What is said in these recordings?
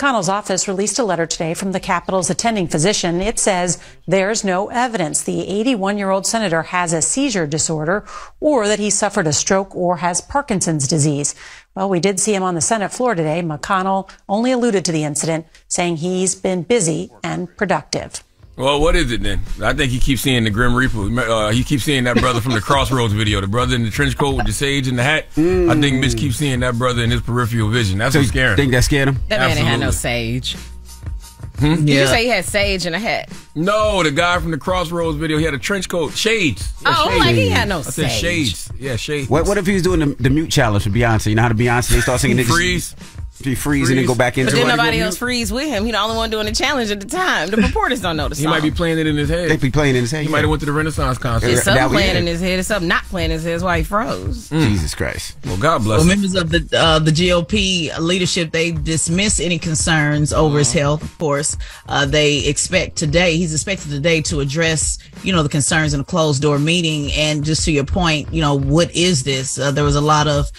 McConnell's office released a letter today from the Capitol's attending physician. It says there's no evidence the 81-year-old senator has a seizure disorder or that he suffered a stroke or has Parkinson's disease. Well, we did see him on the Senate floor today. McConnell only alluded to the incident, saying he's been busy and productive. Well, what is it then? I think he keeps seeing the Grim Reaper. He keeps seeing that brother from the Crossroads video, the brother in the trench coat with the sage and the hat. I think Mitch keeps seeing that brother in his peripheral vision. That's what's scaring him. Think that scared him? That man ain't had no sage. Did you say he had sage and a hat? No, the guy from the Crossroads video, he had a trench coat. Shades. Shades. Like he had no I sage. said shades. Yeah, shades. What if he was doing the mute challenge for Beyonce? You know how the Beyonce, they start singing this? Freeze. He freeze and then go back into it. But then it. nobody else freeze with him. He the only one doing the challenge at the time. The reporters don't know the song. He might be playing it in his head. They be playing in his head. He might have went to the Renaissance concert. It's something playing in his head. It's something not playing in his head. That's why he froze. Jesus Christ. Well, God bless him. Members of the GOP leadership, they dismiss any concerns over his health, of course. He's expected today to address, the concerns in a closed door meeting. And just to your point, what is this? There was a lot of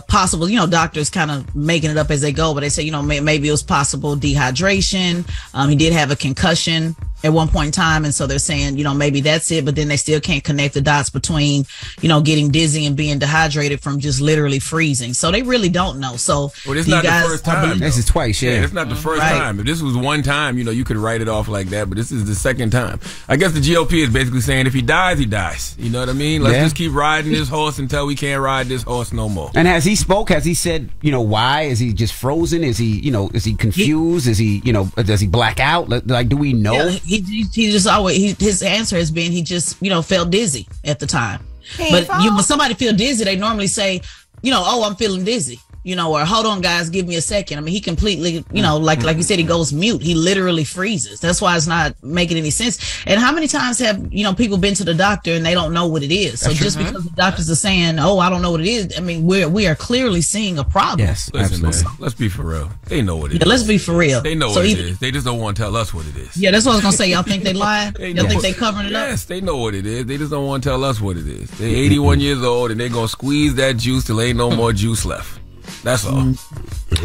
possible, doctors kind of making it up as they go, but they say, maybe it was possible dehydration. He did have a concussion at one point in time. And so they're saying, maybe that's it, but then they still can't connect the dots between, getting dizzy and being dehydrated from just literally freezing. So they really don't know. So this is not the first time. This is twice, yeah. It's not the first time. If this was one time, you could write it off like that, but this is the second time. I guess the GOP is basically saying if he dies, he dies. You know what I mean? Let's just keep riding this horse until we can't ride this horse no more. And has he spoke? Has he said, why? Is he just frozen? Is he, is he confused? Is he, does he black out? Like, do we know? Yeah, he just always, his answer has been he just, felt dizzy at the time. But when somebody feel dizzy, they normally say, oh, I'm feeling dizzy. Or hold on, guys, give me a second. I mean, he completely, like you said, he goes mute. He literally freezes. That's why it's not making any sense. And how many times have, people been to the doctor and they don't know what it is? So just because the doctors are saying, oh, I don't know what it is, I mean, we are clearly seeing a problem. Yes, listen, man, let's be for real. They know what it is. Let's be for real. They know what it is. They just don't want to tell us what it is. Yeah, that's what I was going to say. Y'all think they lying? Y'all think they covering it up? Yes, they know what it is. They just don't want to tell us what it is. They're 81 years old and they're going to squeeze that juice till ain't no more juice left. That's all.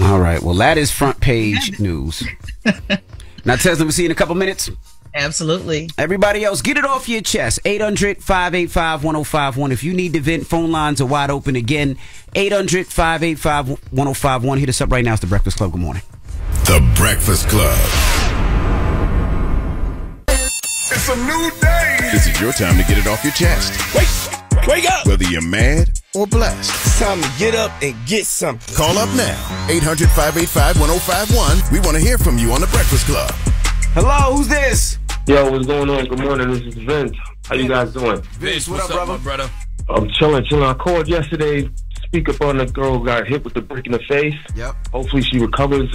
All right. Well, that is front page news. Now, Tesla, we'll see you in a couple minutes. Absolutely. Everybody else, get it off your chest. 800-585-1051. If you need to vent, phone lines are wide open again. 800-585-1051. Hit us up right now. It's The Breakfast Club. Good morning. The Breakfast Club. It's a new day. This is your time to get it off your chest. Wake up. Whether you're mad or blessed. It's time to get up and get something. Call up now. 800-585-1051. We want to hear from you on The Breakfast Club. Hello, who's this? Yo, what's going on? Good morning. This is Vince. How you guys doing? Vince, what's up, my brother? I'm chilling. I called yesterday. Speak up on the girl who got hit with the brick in the face. Yep. Hopefully she recovers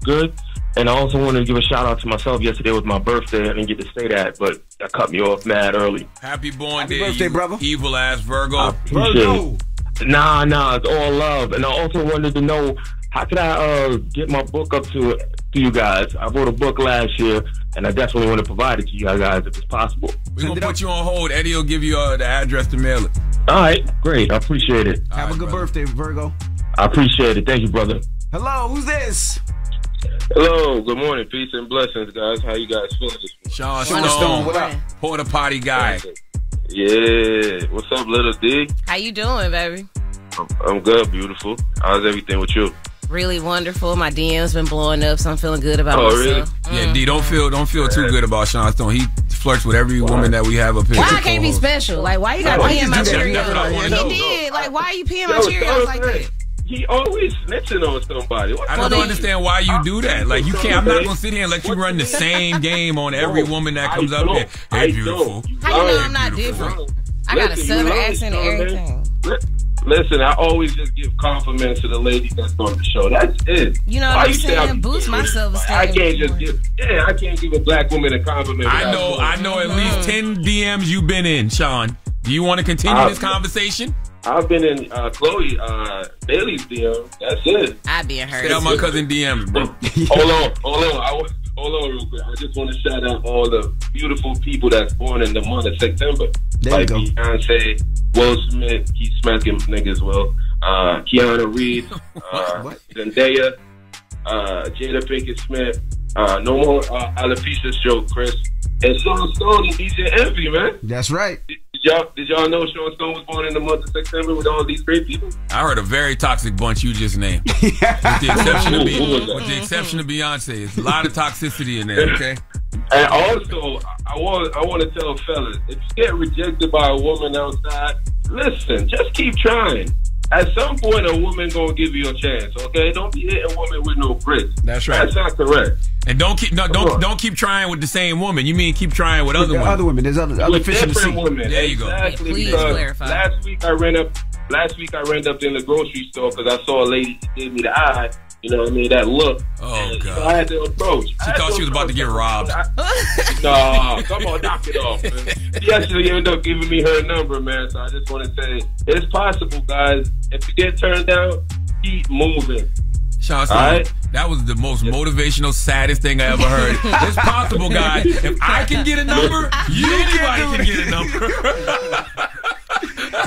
good. And I also wanted to give a shout out to myself. Yesterday was my birthday. I didn't get to say that, but that cut me off mad early. Happy born Happy day, birthday, brother. Evil ass Virgo. I appreciate it. Nah, it's all love. And I also wanted to know, how could I get my book up to you guys? I wrote a book last year, and I definitely want to provide it to you guys if it's possible. We're going to put you on hold. Eddie will give you the address to mail it. All right, great. I appreciate it. Have a good birthday, Virgo. I appreciate it. Thank you, brother. Hello, who's this? Hello, good morning. Peace and blessings, guys. How you guys feeling this morning? Sean Stone, what up? Porta potty guy. Yeah. What's up, little D? How you doing, baby? I'm good, beautiful. How's everything with you? Really wonderful. My DM's been blowing up, so I'm feeling good about myself. Really? Yeah, D, don't feel too good about Sean Stone. He flirts with every woman that we have up here. Why I can't be special? Like, why you got to pee in my Cheerios? You did. Like, why are you peeing my Cheerios like that? He always snitching on somebody. I don't understand why you do that. Like, you can't. I'm not gonna sit here and let you run the same game on every woman that comes up here. Hey, beautiful. How you know I'm not different? I got a southern accent and everything. Listen, I always just give compliments to the lady that's on the show. That's it. You know what I'm saying? Boost my self-esteem. I can't just give a black woman a compliment. I know at least 10 DMs you've been in, Sean. Do you want to continue this conversation? I've been in Chloe Bailey's DM. That's it. I be in her. Get out my cousin DMs, bro. Hold on. Hold on real quick. I just want to shout out all the beautiful people that's born in the month of September. There you go. Beyonce, Will Smith, he's smacking niggas, Will. Keanu Reeves, Zendaya, Jada Pinkett Smith, no more alopecia stroke, Chris, and Sean Stone and DJ Envy, man. That's right. Did y'all know Sean Stone was born in the month of September with all these great people? I heard a very toxic bunch you just named. With the exception of Beyonce. It's a lot of toxicity in there, okay? And also, I want to tell fellas, if you get rejected by a woman outside, listen, just keep trying. At some point, a woman gonna give you a chance. Okay, don't be hitting women with no bricks. That's right. That's not correct. And don't keep trying with the same woman. You mean keep trying with other women? Other women. There's other fish in the sea. Women. There you go. Exactly. Please Because clarify. Last week I ran up in the grocery store because I saw a lady gave me the eye. You know what I mean? That look. Oh, God. So I had to approach. She thought she was about to get robbed. No, come on, knock it off, man. She actually ended up giving me her number, man. So I just want to say, it's possible, guys. If you get turned down, keep moving. Sean, right? That was the most motivational, saddest thing I ever heard. It's possible, guys. If I can get a number, anybody can get a number.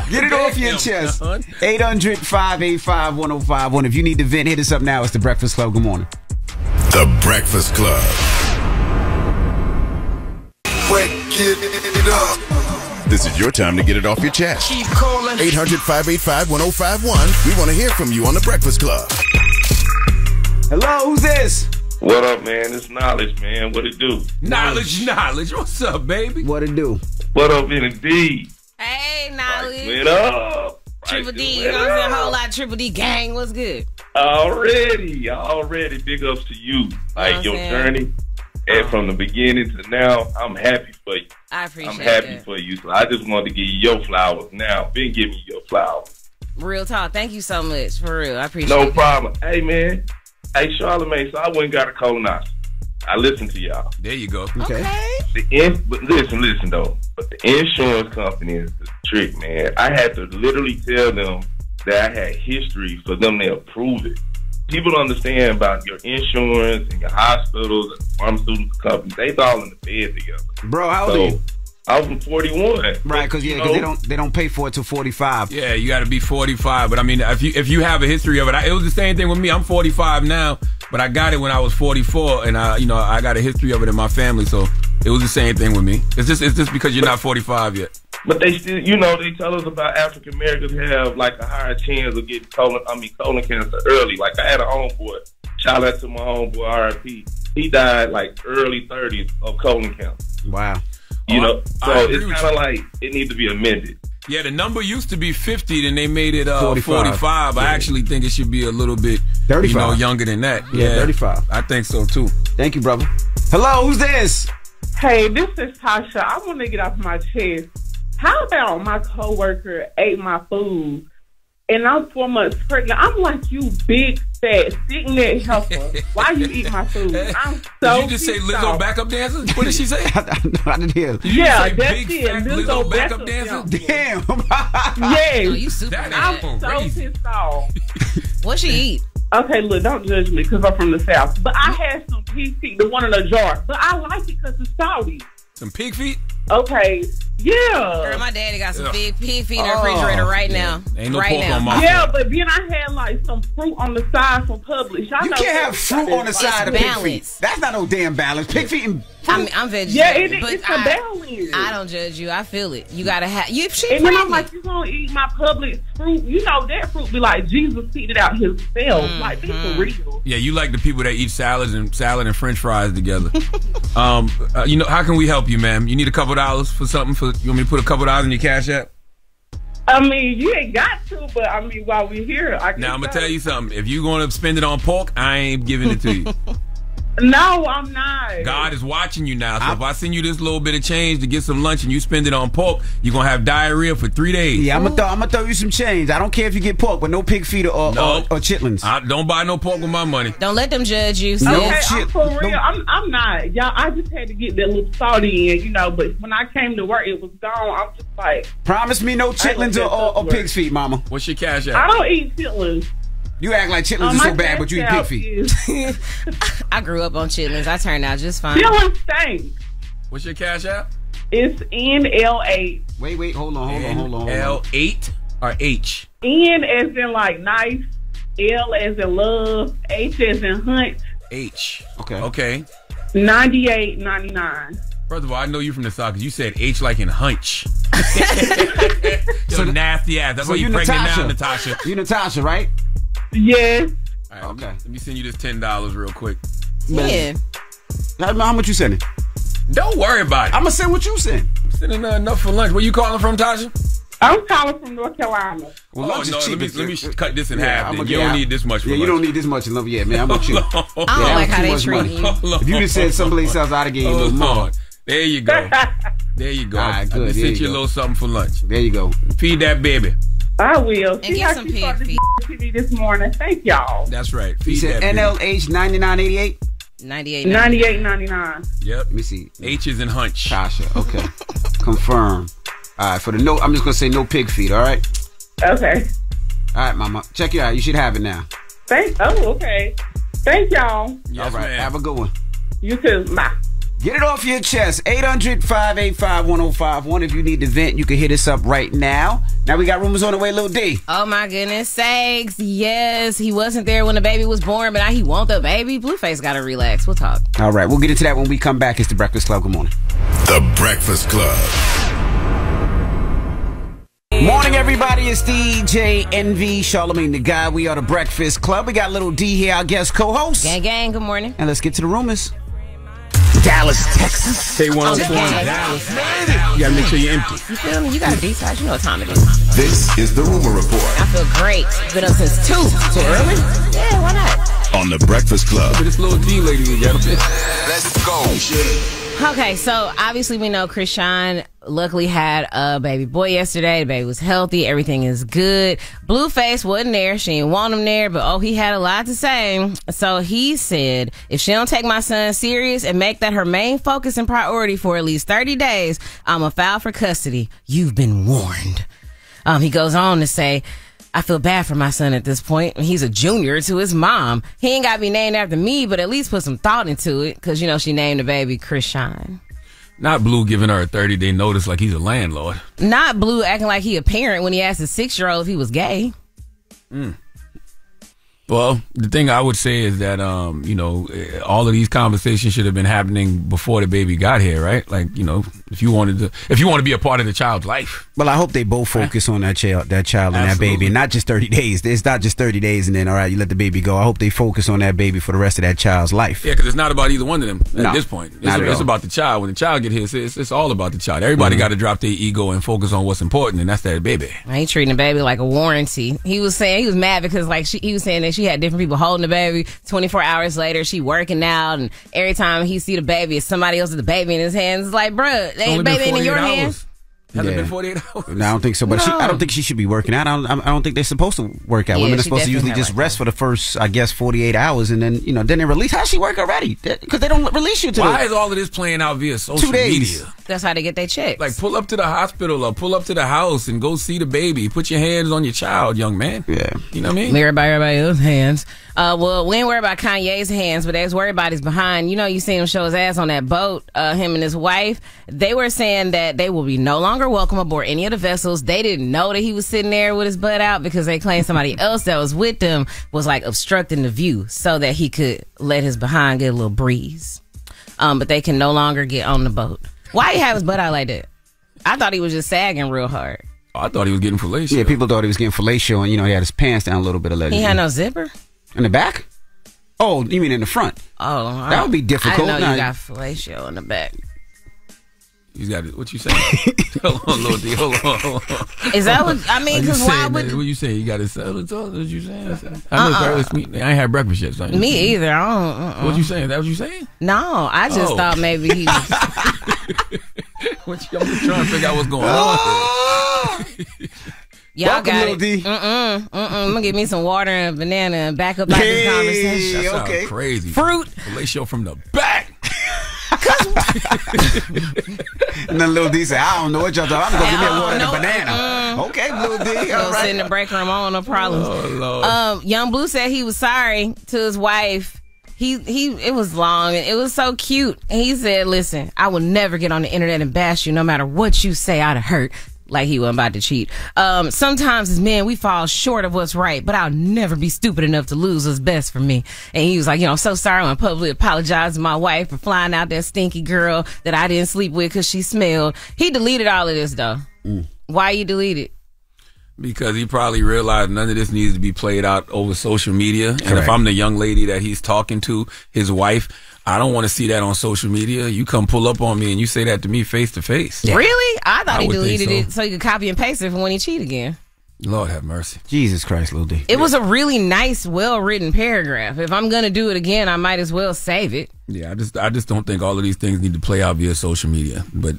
Get it off your chest. 800-585-1051. If you need to vent, hit us up now. It's The Breakfast Club. Good morning. The Breakfast Club. Wake it up. This is your time to get it off your chest. Keep calling. 800-585-1051. We want to hear from you on The Breakfast Club. Hello, who's this? What up, man? It's Knowledge, man. What it do? Knowledge. What's up, baby? What it do? What up, indeed? Hey, Knowledge. What up? Triple D, you know what I'm saying? A whole lot of Triple D gang. What's good? Already. Big ups to you. Like your journey. And from the beginning to now, I'm happy for you. I appreciate it. I'm happy for you. So I just wanted to give you your flowers now. Been giving you your flowers. Real talk. Thank you so much. For real. I appreciate it. No problem. Hey, man. Hey, Charlamagne, so I went and got a colonoscopy. I listened to y'all. There you go. Okay. But listen though. But the insurance company is the trick, man. I had to literally tell them that I had history for them to approve it. People don't understand about your insurance and your hospitals and pharmaceutical companies. They all in the bed together. Bro, how old are you? I was 41. Right, because they don't pay for it till 45. Yeah, you got to be 45. But I mean, if you have a history of it, it was the same thing with me. I'm 45 now, but I got it when I was 44, and I got a history of it in my family, so it was the same thing with me. It's just because you're not 45 yet. But they still, they tell us about African Americans have like a higher chance of getting colon cancer early. Like I had a homeboy. Shout out to my homeboy RIP. He died like early 30s of colon cancer. Wow. So it's kind of like it needs to be amended. Yeah, the number used to be 50, then they made it 45. Yeah. I actually think it should be a little bit 35. Younger than that. Yeah, 35. I think so too. Thank you, brother. Hello, who's this? Hey, this is Tasha. I want to get off my chest. How about my coworker ate my food and I'm 4 months pregnant? I'm like, you big, fat, sick-neck helper. Why you eat my food? I'm so Did you just say Lizzo backup dancer? What did she say? I didn't hear. Yeah, that's it. Lizzo backup dancer? Damn. Yes. Oh, you super I'm so pissed off. What she eat? Okay, look, don't judge me because I'm from the South. But I had some pig feet, the one in a jar. But I like it because it's salty. Some pig feet? Okay, yeah. Girl, my daddy got some big pig feet in the refrigerator right now. Ain't no pork on my Yeah, but then I had like some fruit on the side from Publix. You can't have fruit on the side of pig feet. That's not no damn balance. Pig feet and I'm vegetarian. Yeah, it's a balance. I don't judge you. I feel it. You gotta have you. And then I'm like, you gonna eat my Publix fruit? You know that fruit be like Jesus feed it out himself. Like be for real. Yeah, you like the people that eat salad and French fries together. How can we help you, ma'am? You need a couple $2 for something? You want me to put a couple $2 in your Cash App? I mean, you ain't got to, but I mean, while we're here, I can. Now I'm gonna tell you something. If you're gonna spend it on pork, I ain't giving it to you. No, I'm not. God is watching you now. So if I send you this little bit of change to get some lunch and you spend it on pork, you're going to have diarrhea for 3 days. Yeah, I'm gonna throw you some change. I don't care if you get pork, but no pig feet or chitlins. I don't buy no pork with my money. Don't let them judge you. Okay, I'm for real. I'm not. Y'all, I just had to get that little salty in, but when I came to work, it was gone. I'm just like. Promise me no chitlins or pig's feet, mama. What's your Cash App? I don't eat chitlins. You act like chitlins are so bad, but you eat pig feet. I grew up on chitlins. I turned out just fine. Chitlins stink. What's your Cash App? It's NL8. Wait, hold on. L8 or H? N as in like nice. L as in love, H as in hunt. H. Okay. 98.99. First of all, I know you from the South because you said H like in hunch. So nasty ass. That's why you pregnant now, Natasha. You Natasha, right? Yes. All right, okay. Let me send you this $10 real quick. Yeah. How much you sending? Don't worry about it. I'm gonna send what you send. I'm sending enough for lunch. Where you calling from, Tasha? I'm calling from North Carolina. Well, lunch is cheap. Let me cut this in half. You don't need this much for lunch. You don't need this much in love. Yeah, man, I'm with you. I don't like how they treat you. If you just said someplace else, I'd have gave you a little more. There you go. There you go. All right, good. I just sent you a little something for lunch. There you go. Feed that baby. I will. And get some pig feet. TV this morning. Thank y'all. That's right. You said NLH 9988? 98.99. Yep. Let me see. H is in hunch. Tasha. Okay. Confirm. All right. For the no, I'm just gonna say no pig feet. All right. Okay. All right, Mama. Check it out. You should have it now. Okay. Thank y'all. Yes, all right. ma'am. Have a good one. You too. Bye. Get it off your chest. 800-585-1051. If you need to vent, you can hit us up right now. Now we got rumors on the way, Lil D. Oh my goodness sakes. Yes, he wasn't there when the baby was born, but now he want the baby. Blueface gotta relax. We'll talk. All right, we'll get into that when we come back. It's The Breakfast Club. Good morning. The Breakfast Club. Morning, everybody. It's DJ NV, Charlamagne the Guy. We are The Breakfast Club. We got Lil D here, our guest co-host. Gang, good morning. And let's get to the rumors. Dallas, Texas. K104 in Dallas. You gotta make sure you're empty. You feel me? You gotta detox. You know what time it is. This is the Rumor Report. I feel great. Been up since 2. Too early? Yeah, why not? On The Breakfast Club. This little D lady we got. Let's go. Okay, so obviously we know Krishan luckily had a baby boy yesterday. The baby was healthy. Everything is good. Blueface wasn't there. She didn't want him there, but he had a lot to say. So he said, if she don't take my son serious and make that her main focus and priority for at least 30 days, I'm going to file for custody. You've been warned. He goes on to say, I feel bad for my son at this point. He's a junior to his mom. He ain't got to be named after me, but at least put some thought into it, because, she named the baby Krishan. Not Blue giving her a 30-day notice like he's a landlord. Not Blue acting like he a parent when he asked his 6-year-old if he was gay. Well, the thing I would say is that, all of these conversations should have been happening before the baby got here, right? Like, if you want to be a part of the child's life. Well, I hope they both focus on that child and that baby, and not just 30 days. It's not just 30 days and then, all right, you let the baby go. I hope they focus on that baby for the rest of that child's life. Yeah, because it's not about either one of them at this point. It's about the child. When the child get here, it's all about the child. Everybody got to drop their ego and focus on what's important, and that's that baby. He treating the baby like a warranty. He was saying he was mad because he was saying that she had different people holding the baby. 24 hours later, she working out, and every time he see the baby, it's somebody else with the baby in his hands. It's like, bruh, they ain't baby in your hands. Hasn't been 48 hours. No, I don't think so. But I don't think she should be working out. I don't think they're supposed to work out. Women are supposed to usually just rest for the first, 48 hours, and then then they release. How's she work already? Because they don't release you to. Why is all of this playing out via social media? That's how they get their checks. Like, pull up to the hospital or pull up to the house and go see the baby. Put your hands on your child, young man. Yeah, you know what I mean. Everybody else's hands. Well, we ain't worried about Kanye's hands, but they was worried about his behind. You seen him show his ass on that boat. Him and his wife. They were saying that they will be no longer welcome aboard any of the vessels. They didn't know that he was sitting there with his butt out because they claimed somebody else that was with them was like obstructing the view so that he could let his behind get a little breeze. But they can no longer get on the boat. Why he have his butt out like that? I thought he was just sagging real hard. I thought he was getting fellatio. Yeah, people thought he was getting fellatio, and he had his pants down a little bit. Allegedly. He had no zipper in the back. Oh, you mean in the front? Oh, that would be difficult. I know you got fellatio in the back. He's got it. What you saying? Hold on, Lord D. Hold on. Is that what I mean? Because why would what you saying? You got to sell it? What you saying? I ain't had breakfast yet. So me either. I don't. What you saying? That what you saying? No, I just thought maybe he was. I'm just trying to figure out what's going on. Y'all got it. I'm gonna get me some water and a banana and back up out this conversation. That sounds crazy. Fruit. Fellatio from the back. And then Lil D said, I don't know what y'all talking about. I'm going to give me a water and a banana. Okay, Lil D. All right. Sit in the break room. I don't no problems. Oh, Lord. Young Blue said he was sorry to his wife. It was long and it was so cute. And he said, listen, I will never get on the internet and bash you no matter what you say. I'd have hurt. like he wasn't about to cheat. Sometimes as men, we fall short of what's right, but I'll never be stupid enough to lose what's best for me. And he was like, I'm so sorry. I want to publicly apologize to my wife for flying out that stinky girl that I didn't sleep with because she smelled. He deleted all of this, though. Why you delete it? Because he probably realized none of this needs to be played out over social media. And if I'm the young lady that he's talking to, his wife, I don't want to see that on social media. You come pull up on me and you say that to me face to face. Really? I thought he deleted it so he could copy and paste it for when he cheat again. Lord have mercy. Jesus Christ, Lil D. It was a really nice, well-written paragraph. If I'm going to do it again, I might as well save it. Yeah, I just don't think all of these things need to play out via social media. But,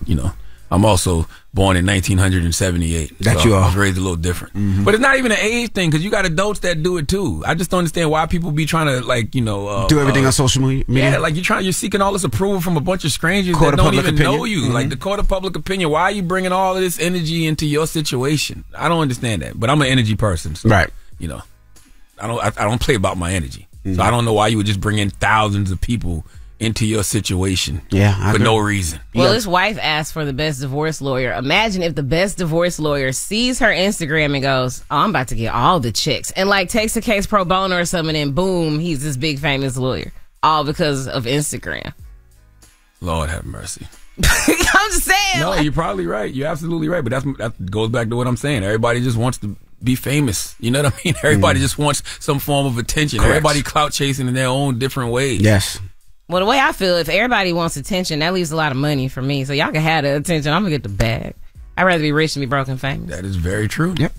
I'm also born in 1978. That you are. I was raised a little different. Mm-hmm. But it's not even an age thing, because you got adults that do it too. I just don't understand why people be trying to, do everything on social media? Yeah, like you're seeking all this approval from a bunch of strangers that don't even know you. Mm-hmm. Like the court of public opinion. Why are you bringing all of this energy into your situation? I don't understand that. But I'm an energy person. So, right. I don't play about my energy. Mm-hmm. So I don't know why you would just bring in thousands of people into your situation for no reason. Well, his wife asked for the best divorce lawyer. Imagine if the best divorce lawyer sees her Instagram and goes, I'm about to get all the checks, and takes a case pro bono or something, and boom, he's this big famous lawyer, all because of Instagram. Lord have mercy. I'm just saying. No, you're probably right. You're absolutely right. But that goes back to what I'm saying. Everybody just wants to be famous. You know what I mean? Everybody just wants some form of attention. Correct. Everybody clout chasing in their own different ways. Yes. Well, the way I feel, if everybody wants attention, that leaves a lot of money for me. So y'all can have the attention. I'm going to get the bag. I'd rather be rich than be broke and famous. That is very true. Yep.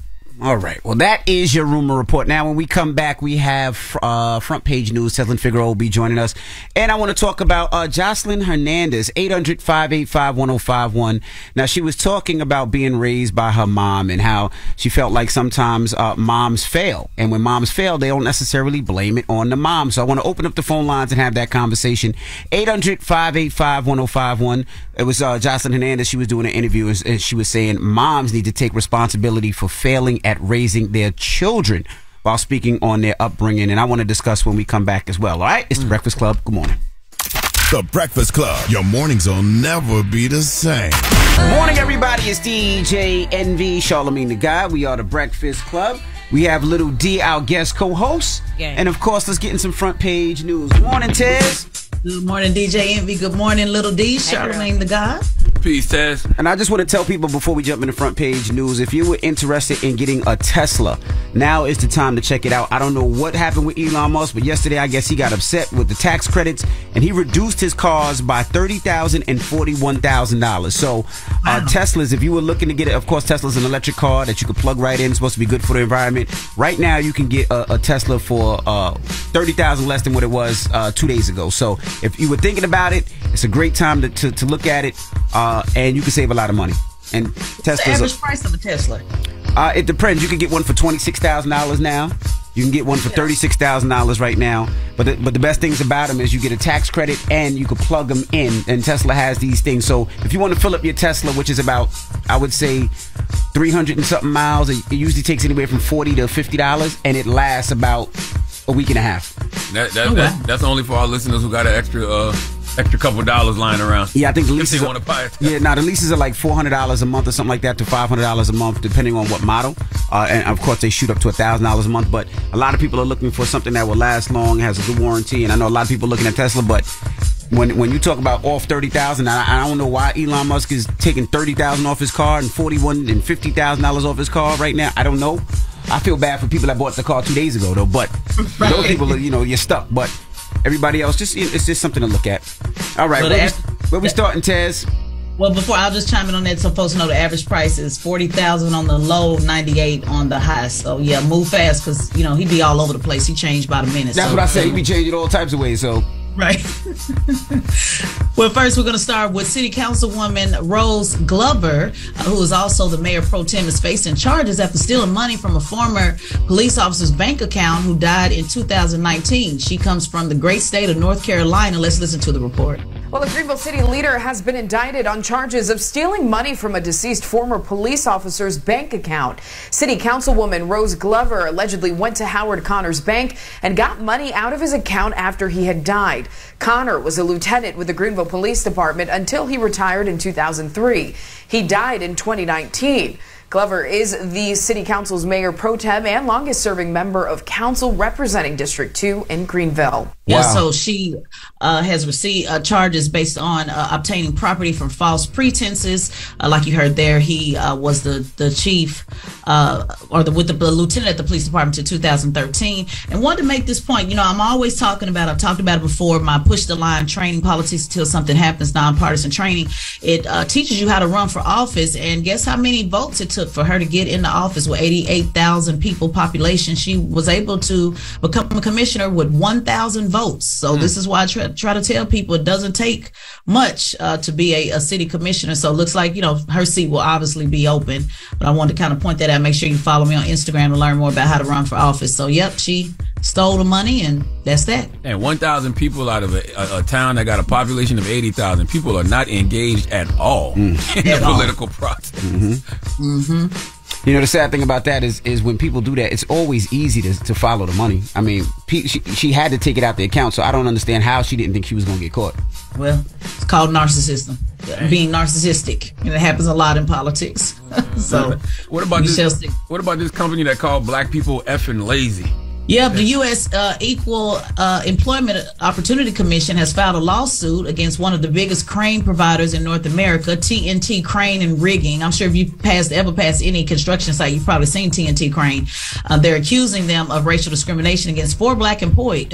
All right. Well, that is your rumor report. Now, when we come back, we have front page news. Teslin Figueroa will be joining us. And I want to talk about Jocelyn Hernandez, 800-585-1051. Now, she was talking about being raised by her mom and how she felt like sometimes moms fail. And when moms fail, they don't necessarily blame it on the mom. So I want to open up the phone lines and have that conversation. 800-585-1051. It was Jocelyn Hernandez. She was doing an interview and she was saying moms need to take responsibility for failing at raising their children while speaking on their upbringing. And I want to discuss when we come back as well. All right? It's the Breakfast Club. Good morning. The Breakfast Club. Your mornings will never be the same. Good morning, everybody. It's DJ NV, Charlamagne the Guy. We are the Breakfast Club. We have Little D, our guest co-host. Yeah. And, of course, let's get in some front page news. Good morning, Tez. Good morning, DJ Envy. Good morning, Little D. Charlamagne the Guy. Peace, Tez. And I just want to tell people before we jump in the front page news, if you were interested in getting a Tesla, now is the time to check it out. I don't know what happened with Elon Musk, but yesterday I guess he got upset with the tax credits and he reduced his cars by $30,000 and $41,000. So Teslas, if you were looking to get it, of course, Tesla's an electric car that you could plug right in. It's supposed to be good for the environment. Right now, you can get a Tesla for $30,000 less than what it was 2 days ago. So if you were thinking about it, it's a great time to look at it. And you can save a lot of money. And Tesla's the average price of a Tesla? It depends. You can get one for $26,000 now. You can get one for $36,000 right now. But the best things about them is you get a tax credit and you can plug them in. And Tesla has these things. So if you want to fill up your Tesla, which is about, I would say, 300 and something miles, it usually takes anywhere from $40 to $50, and it lasts about a week and a half. That's only for our listeners who got an extra couple dollars lying around. Yeah, I think the if leases they want to buy it. Yeah, now the leases are like $400 a month or something like that to $500 a month, depending on what model. And of course, they shoot up to $1,000 a month. But a lot of people are looking for something that will last long, has a good warranty. And I know a lot of people are looking at Tesla, but when you talk about off $30,000, I don't know why Elon Musk is taking $30,000 off his car and $41,000 and $50,000 off his car right now. I don't know. I feel bad for people that bought the car 2 days ago, though. But those people are, you're stuck. But everybody else, it's just something to look at. All right, where we starting, Tez? Well, before I'll just chime in on that so folks know the average price is $40,000 on the low, $98,000 on the high. So yeah, move fast because he be all over the place. He changed by the minute. That's what I say. He be changing all types of ways. So. Right. Well, first we're going to start with City Councilwoman Rose Glover, who is also the mayor pro tem, is facing charges after stealing money from a former police officer's bank account who died in 2019. She comes from the great state of North Carolina. Let's listen to the report. Well, a Greenville City leader has been indicted on charges of stealing money from a deceased former police officer's bank account. City Councilwoman Rose Glover allegedly went to Howard Connor's bank and got money out of his account after he had died. Connor was a lieutenant with the Greenville Police Department until he retired in 2003. He died in 2019. Glover is the City Council's mayor pro tem and longest serving member of council representing District 2 in Greenville. Yeah, so she has received charges based on obtaining property from false pretenses. Like you heard there, he was the chief with the lieutenant at the police department until 2013. And wanted to make this point, I'm always talking about, I've talked about it before, my push the line training, politics until something happens, nonpartisan training. It teaches you how to run for office. And guess how many votes it took for her to get into office with 88,000 people population? She was able to become a commissioner with 1,000 votes. So this is why I try to tell people it doesn't take much to be a city commissioner. So it looks like, her seat will obviously be open. But I wanted to kind of point that out. Make sure you follow me on Instagram to learn more about how to run for office. So, yep, she stole the money, and that's that. And 1,000 people out of a town that got a population of 80,000 people are not engaged at all in the political process. The sad thing about that is when people do that, it's always easy to follow the money. I mean, she had to take it out the account, so I don't understand how she didn't think she was going to get caught. Well, it's called narcissism, being narcissistic, and it happens a lot in politics. So, what about this company that called black people effing lazy? Yeah, the U.S. Equal Employment Opportunity Commission has filed a lawsuit against one of the biggest crane providers in North America, TNT Crane and Rigging. I'm sure if you ever passed any construction site, you've probably seen TNT Crane. They're accusing them of racial discrimination against 4 black employees.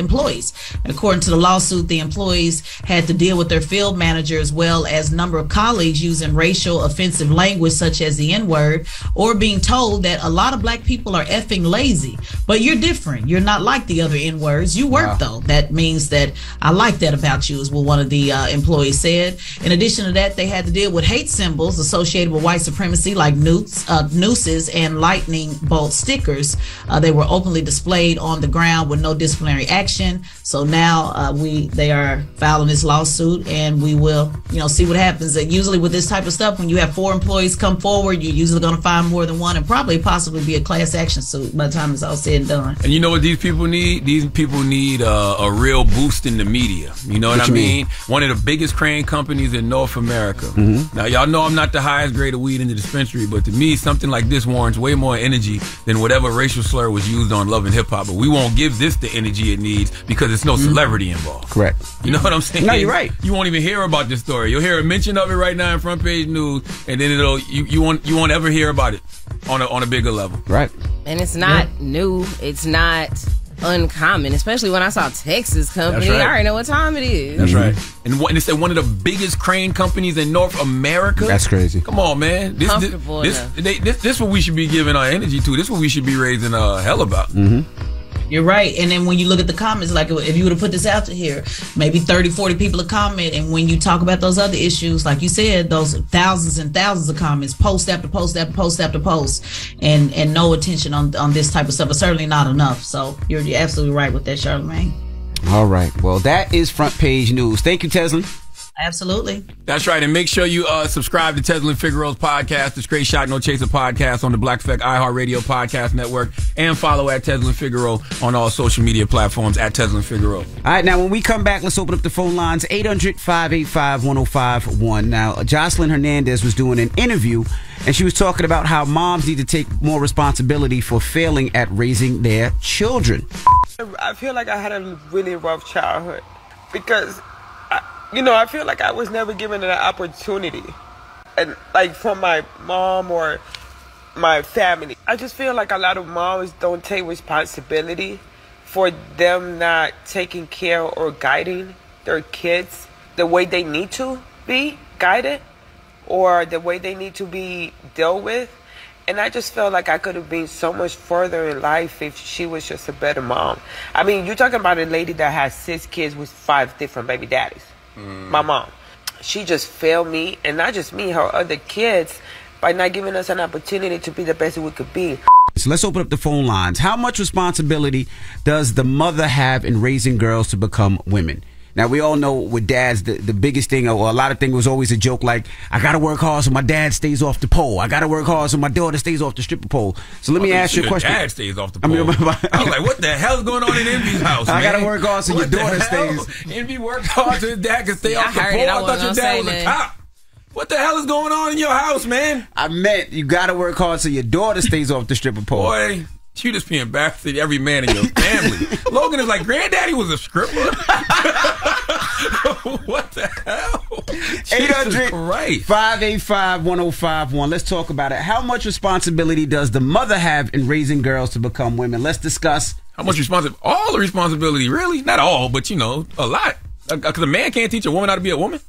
And according to the lawsuit, the employees had to deal with their field manager as well as a number of colleagues using racial offensive language such as the N-word, or being told that a lot of black people are effing lazy. But you're different. You're not like the other N-words. You work, though. That means that I like that about you, is what one of the employees said. In addition to that, they had to deal with hate symbols associated with white supremacy, like nooses and lightning bolt stickers. They were openly displayed on the ground with no disciplinary action. So now they are filing this lawsuit, and we will, see what happens. Usually with this type of stuff, when you have 4 employees come forward, you're usually going to find more than one, and possibly be a class action suit by the time it's all said and done. And you know what these people need? These people need a real boost in the media. You know what I mean? One of the biggest crane companies in North America. Now, y'all know I'm not the highest grade of weed in the dispensary, but to me, something like this warrants way more energy than whatever racial slur was used on Love and Hip Hop. But we won't give this the energy it needs because there's no celebrity involved. Correct. You know what I'm saying? No, you're right. You won't even hear about this story. You'll hear a mention of it right now in front page news, and then you won't ever hear about it on a bigger level. Right. And it's not new. It's not uncommon, especially when I saw Texas company. Right. I already know what time it is. That's right. And it's one of the biggest crane companies in North America. That's crazy. Come on, man. This what we should be giving our energy to. This is what we should be raising hell about. You're right. And then when you look at the comments, like if you would have put this out to here, maybe 30, 40 people to comment. And when you talk about those other issues, like you said, those thousands and thousands of comments, post after post after post after post, and no attention on this type of stuff is certainly not enough. So you're absolutely right with that, Charlamagne. All right. Well, that is front page news. Thank you, Teslin. Absolutely. That's right. And make sure you subscribe to Teslin Figaro's podcast, the Straight Shot No Chaser podcast on the Black Effect iHeartRadio podcast network, and follow at Teslin Figaro on all social media platforms at Teslin Figaro. All right. Now, when we come back, let's open up the phone lines, 800-585-1051. Now, Jocelyn Hernandez was doing an interview, and she was talking about how moms need to take more responsibility for failing at raising their children. I feel like I had a really rough childhood because I feel like I was never given an opportunity, and like from my mom or my family. I just feel like a lot of moms don't take responsibility for them not taking care or guiding their kids the way they need to be guided or the way they need to be dealt with. And I just felt like I could have been so much further in life if she was just a better mom. I mean, you're talking about a lady that has 6 kids with 5 different baby daddies. My mom, she just failed me, and not just me, her other kids, by not giving us an opportunity to be the best we could be. So let's open up the phone lines. How much responsibility does the mother have in raising girls to become women? Now, we all know with dads, the biggest thing, or a lot of things was always a joke like, I got to work hard so my dad stays off the pole. I got to work hard so my daughter stays off the stripper pole. So let me ask you a question. Dad stays off the pole. I was like, what the hell's going on in Envy's house, man? I got to work hard so your daughter stays. Envy worked hard so his dad can stay off the pole. I thought your dad was a cop. What the hell is going on in your house, man? I meant you got to work hard so your daughter stays off the stripper pole. Boy, you just be embarrassed to every man in your family. Logan is like, granddaddy was a stripper? What the hell? 800-585-1051. Let's talk about it. How much responsibility does the mother have in raising girls to become women? Let's discuss. How much responsibility? All the responsibility, really? Not all, but, you know, a lot. Because a man can't teach a woman how to be a woman.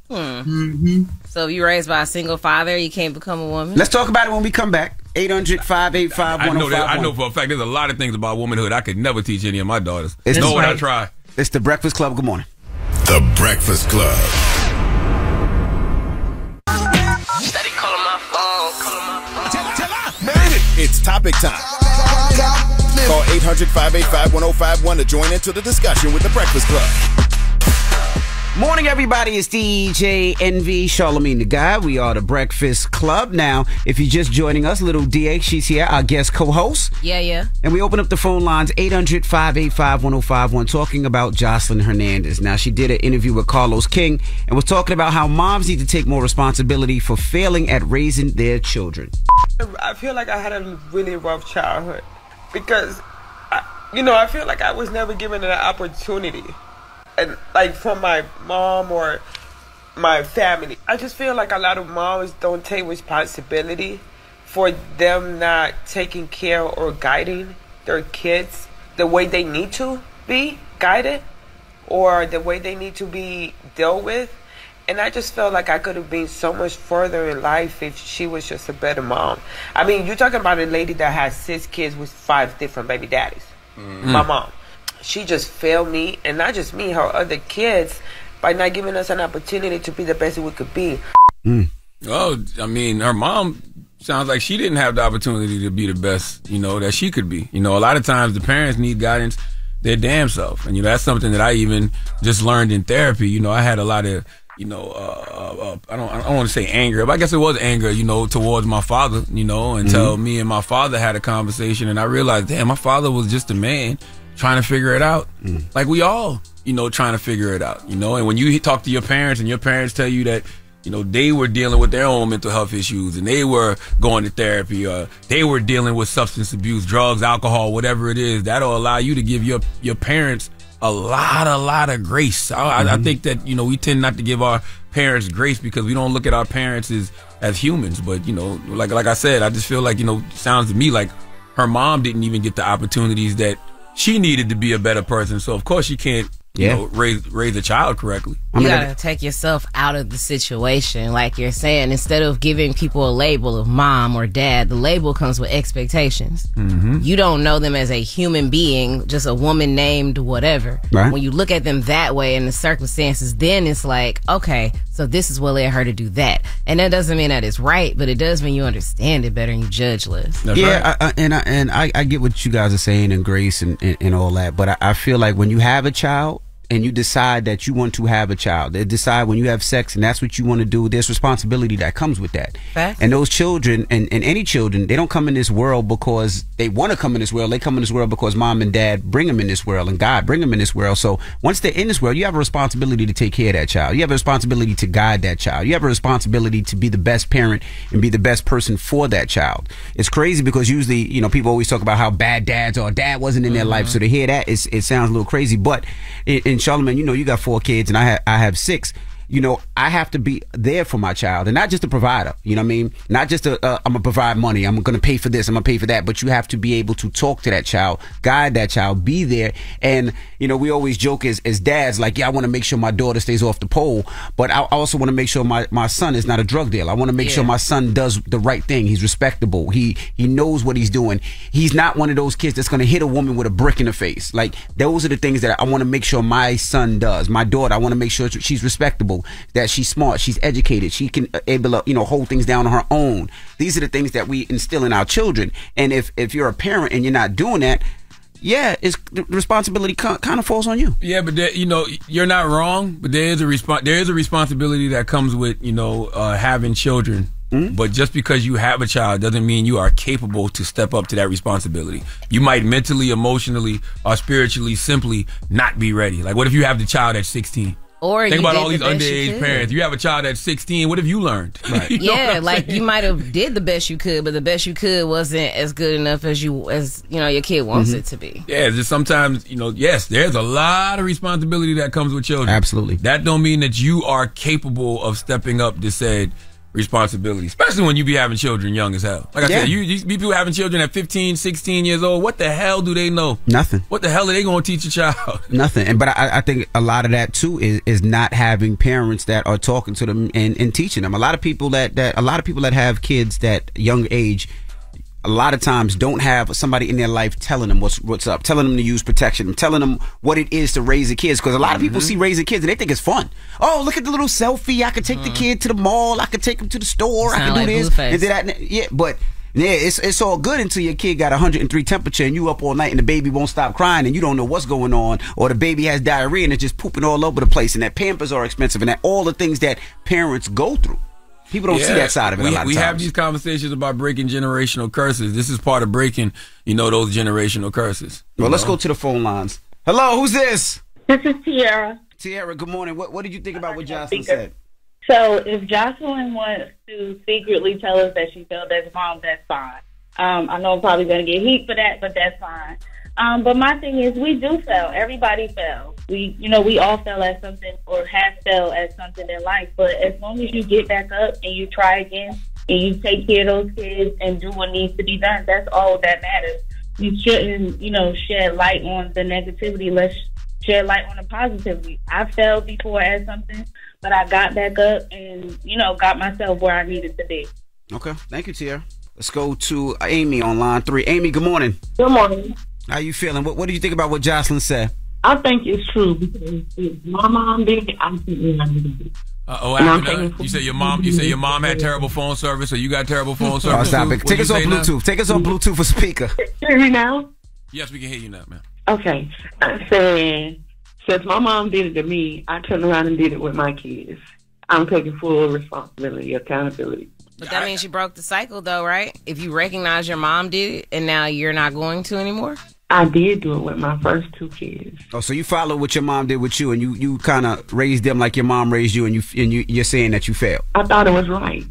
So if you're raised by a single father, you can't become a woman? Let's talk about it when we come back. 800-585-1051. I know for a fact there's a lot of things about womanhood I could never teach any of my daughters. Know what I try. It's the Breakfast Club. Good morning. The Breakfast Club. Steady calling my phone. It's topic time. Call 800-585-1051 to join into the discussion with the Breakfast Club. Morning, everybody. It's DJ Envy, Charlamagne the Guy. We are the Breakfast Club. Now, if you're just joining us, little DA, she's here, our guest co-host. Yeah. And we open up the phone lines, 800-585-1051, talking about Jocelyn Hernandez. Now, she did an interview with Carlos King and was talking about how moms need to take more responsibility for failing at raising their children. I feel like I had a really rough childhood because, I feel like I was never given an opportunity. And like from my mom or my family, I just feel like a lot of moms don't take responsibility for them not taking care or guiding their kids the way they need to be guided or the way they need to be dealt with. And I just felt like I could have been so much further in life if she was just a better mom. I mean, you're talking about a lady that has 6 kids with 5 different baby daddies. My mom. She just failed me, and not just me, her other kids, by not giving us an opportunity to be the best we could be. Oh, I mean, her mom sounds like she didn't have the opportunity to be the best, that she could be. A lot of times the parents need guidance their damn self. And, that's something that I even just learned in therapy. I had a lot of, I don't want to say anger, but I guess it was anger, towards my father, until me and my father had a conversation, and I realized, damn, my father was just a man trying to figure it out. Like we all, trying to figure it out, and when you talk to your parents and your parents tell you that, they were dealing with their own mental health issues and they were going to therapy or they were dealing with substance abuse, drugs, alcohol, whatever it is, that'll allow you to give your parents a lot of grace. I think that, we tend not to give our parents grace because we don't look at our parents as humans. But, like I said, I just feel like, sounds to me like her mom didn't even get the opportunities that she needed to be a better person. So, of course, she can't, raise a child correctly. You gotta take yourself out of the situation. Like you're saying, instead of giving people a label of mom or dad, the label comes with expectations. You don't know them as a human being, just a woman named whatever. Right. When you look at them that way in the circumstances, then it's like, okay, so this is what led her to do that. And that doesn't mean that it's right, but it does mean you understand it better and you judge less. That's right. I get what you guys are saying and grace and all that, but I feel like when you have a child, and you decide that you want to have a child, they decide when you have sex and that's what you want to do, there's responsibility that comes with that. Fact. And those children and any children, they don't come in this world because they want to come in this world. They come in this world because mom and dad bring them in this world and God bring them in this world. So once they're in this world, you have a responsibility to take care of that child. You have a responsibility to guide that child. You have a responsibility to be the best parent and be the best person for that child. It's crazy because usually, people always talk about how bad dads are. Dad wasn't in their life. So to hear that, it sounds a little crazy. But in Charlamagne, you got 4 kids and I have 6. I have to be there for my child and not just a provider, not just I'm gonna provide money, I'm gonna pay for this, I'm gonna pay for that, but you have to be able to talk to that child, guide that child, be there. And we always joke as dads, like, I want to make sure my daughter stays off the pole, but I also want to make sure my son is not a drug dealer. I want to make sure my son does the right thing. He's respectable. He knows what he's doing. He's not one of those kids that's gonna hit a woman with a brick in the face. Like, those are the things that I want to make sure my son does. My daughter, I want to make sure she's respectable, that she's smart, she's educated, she can able to hold things down on her own. These are the things that we instill in our children. And if you're a parent and you're not doing that, yeah, the responsibility kind of falls on you. Yeah, but you're not wrong. But there is a responsibility that comes with having children. Mm-hmm. But just because you have a child doesn't mean you are capable to step up to that responsibility. You might mentally, emotionally, or spiritually simply not be ready. Like, what if you have the child at 16? Or think about all these underage parents. You have a child at 16. What have you learned? Right. Yeah, like you might have did the best you could, but the best you could wasn't as good enough as your kid wants it to be. Yeah, just sometimes yes, there's a lot of responsibility that comes with children. Absolutely. That don't mean that you are capable of stepping up to said responsibility, especially when you be having children young as hell. Like I said, these people having children at 15, 16 years old, what the hell do they know? Nothing. What the hell are they going to teach a child? Nothing. But I think a lot of that too is not having parents that are talking to them and teaching them. A lot of people that have kids that young age, a lot of times don't have somebody in their life telling them what's up, telling them to use protection, telling them what it is to raise a kid. Because a lot of people see raising kids and they think it's fun. Oh, look at the little selfie. I could take the kid to the mall. I could take him to the store. I could do this and do that. Yeah, but it's all good until your kid got 103 temperature and you up all night and the baby won't stop crying and you don't know what's going on, or the baby has diarrhea and it's just pooping all over the place, and that Pampers are expensive, and that all the things that parents go through. People don't see that side of it a lot of times. We have these conversations about breaking generational curses. This is part of breaking, those generational curses. Well, let's go to the phone lines. Hello, who's this? This is Tiara. Tiara, good morning. What did you think about what Jocelyn said? So if Jocelyn wants to secretly tell us that she failed as a mom, that's fine. I know I'm probably going to get heat for that, but that's fine. But my thing is, we do fail. Everybody fails. We all fail at something or have failed at something in life. But as long as you get back up and you try again and you take care of those kids and do what needs to be done, that's all that matters. You shouldn't, shed light on the negativity. Let's shed light on the positivity. I failed before at something, but I got back up and, got myself where I needed to be. Okay. Thank you, Tiara. Let's go to Amy on line 3. Amy, good morning. Good morning. How you feeling? What do you think about what Jocelyn said? I think it's true because if my mom did it, I think I did it. You said your mom had terrible phone service, so you got terrible phone service. Stop it. Take us off Bluetooth. Now? Take us off Bluetooth for speaker. Hear me now? Yes, we can hear you now, man. Okay. I said, since my mom did it to me, I turned around and did it with my kids. I'm taking full responsibility, accountability. But that means you broke the cycle, though, right? If you recognize your mom did it and now you're not going to anymore? I did do it with my first 2 kids. Oh, so you followed what your mom did with you, and you kind of raised them like your mom raised you, and you're saying that you failed. I thought it was right.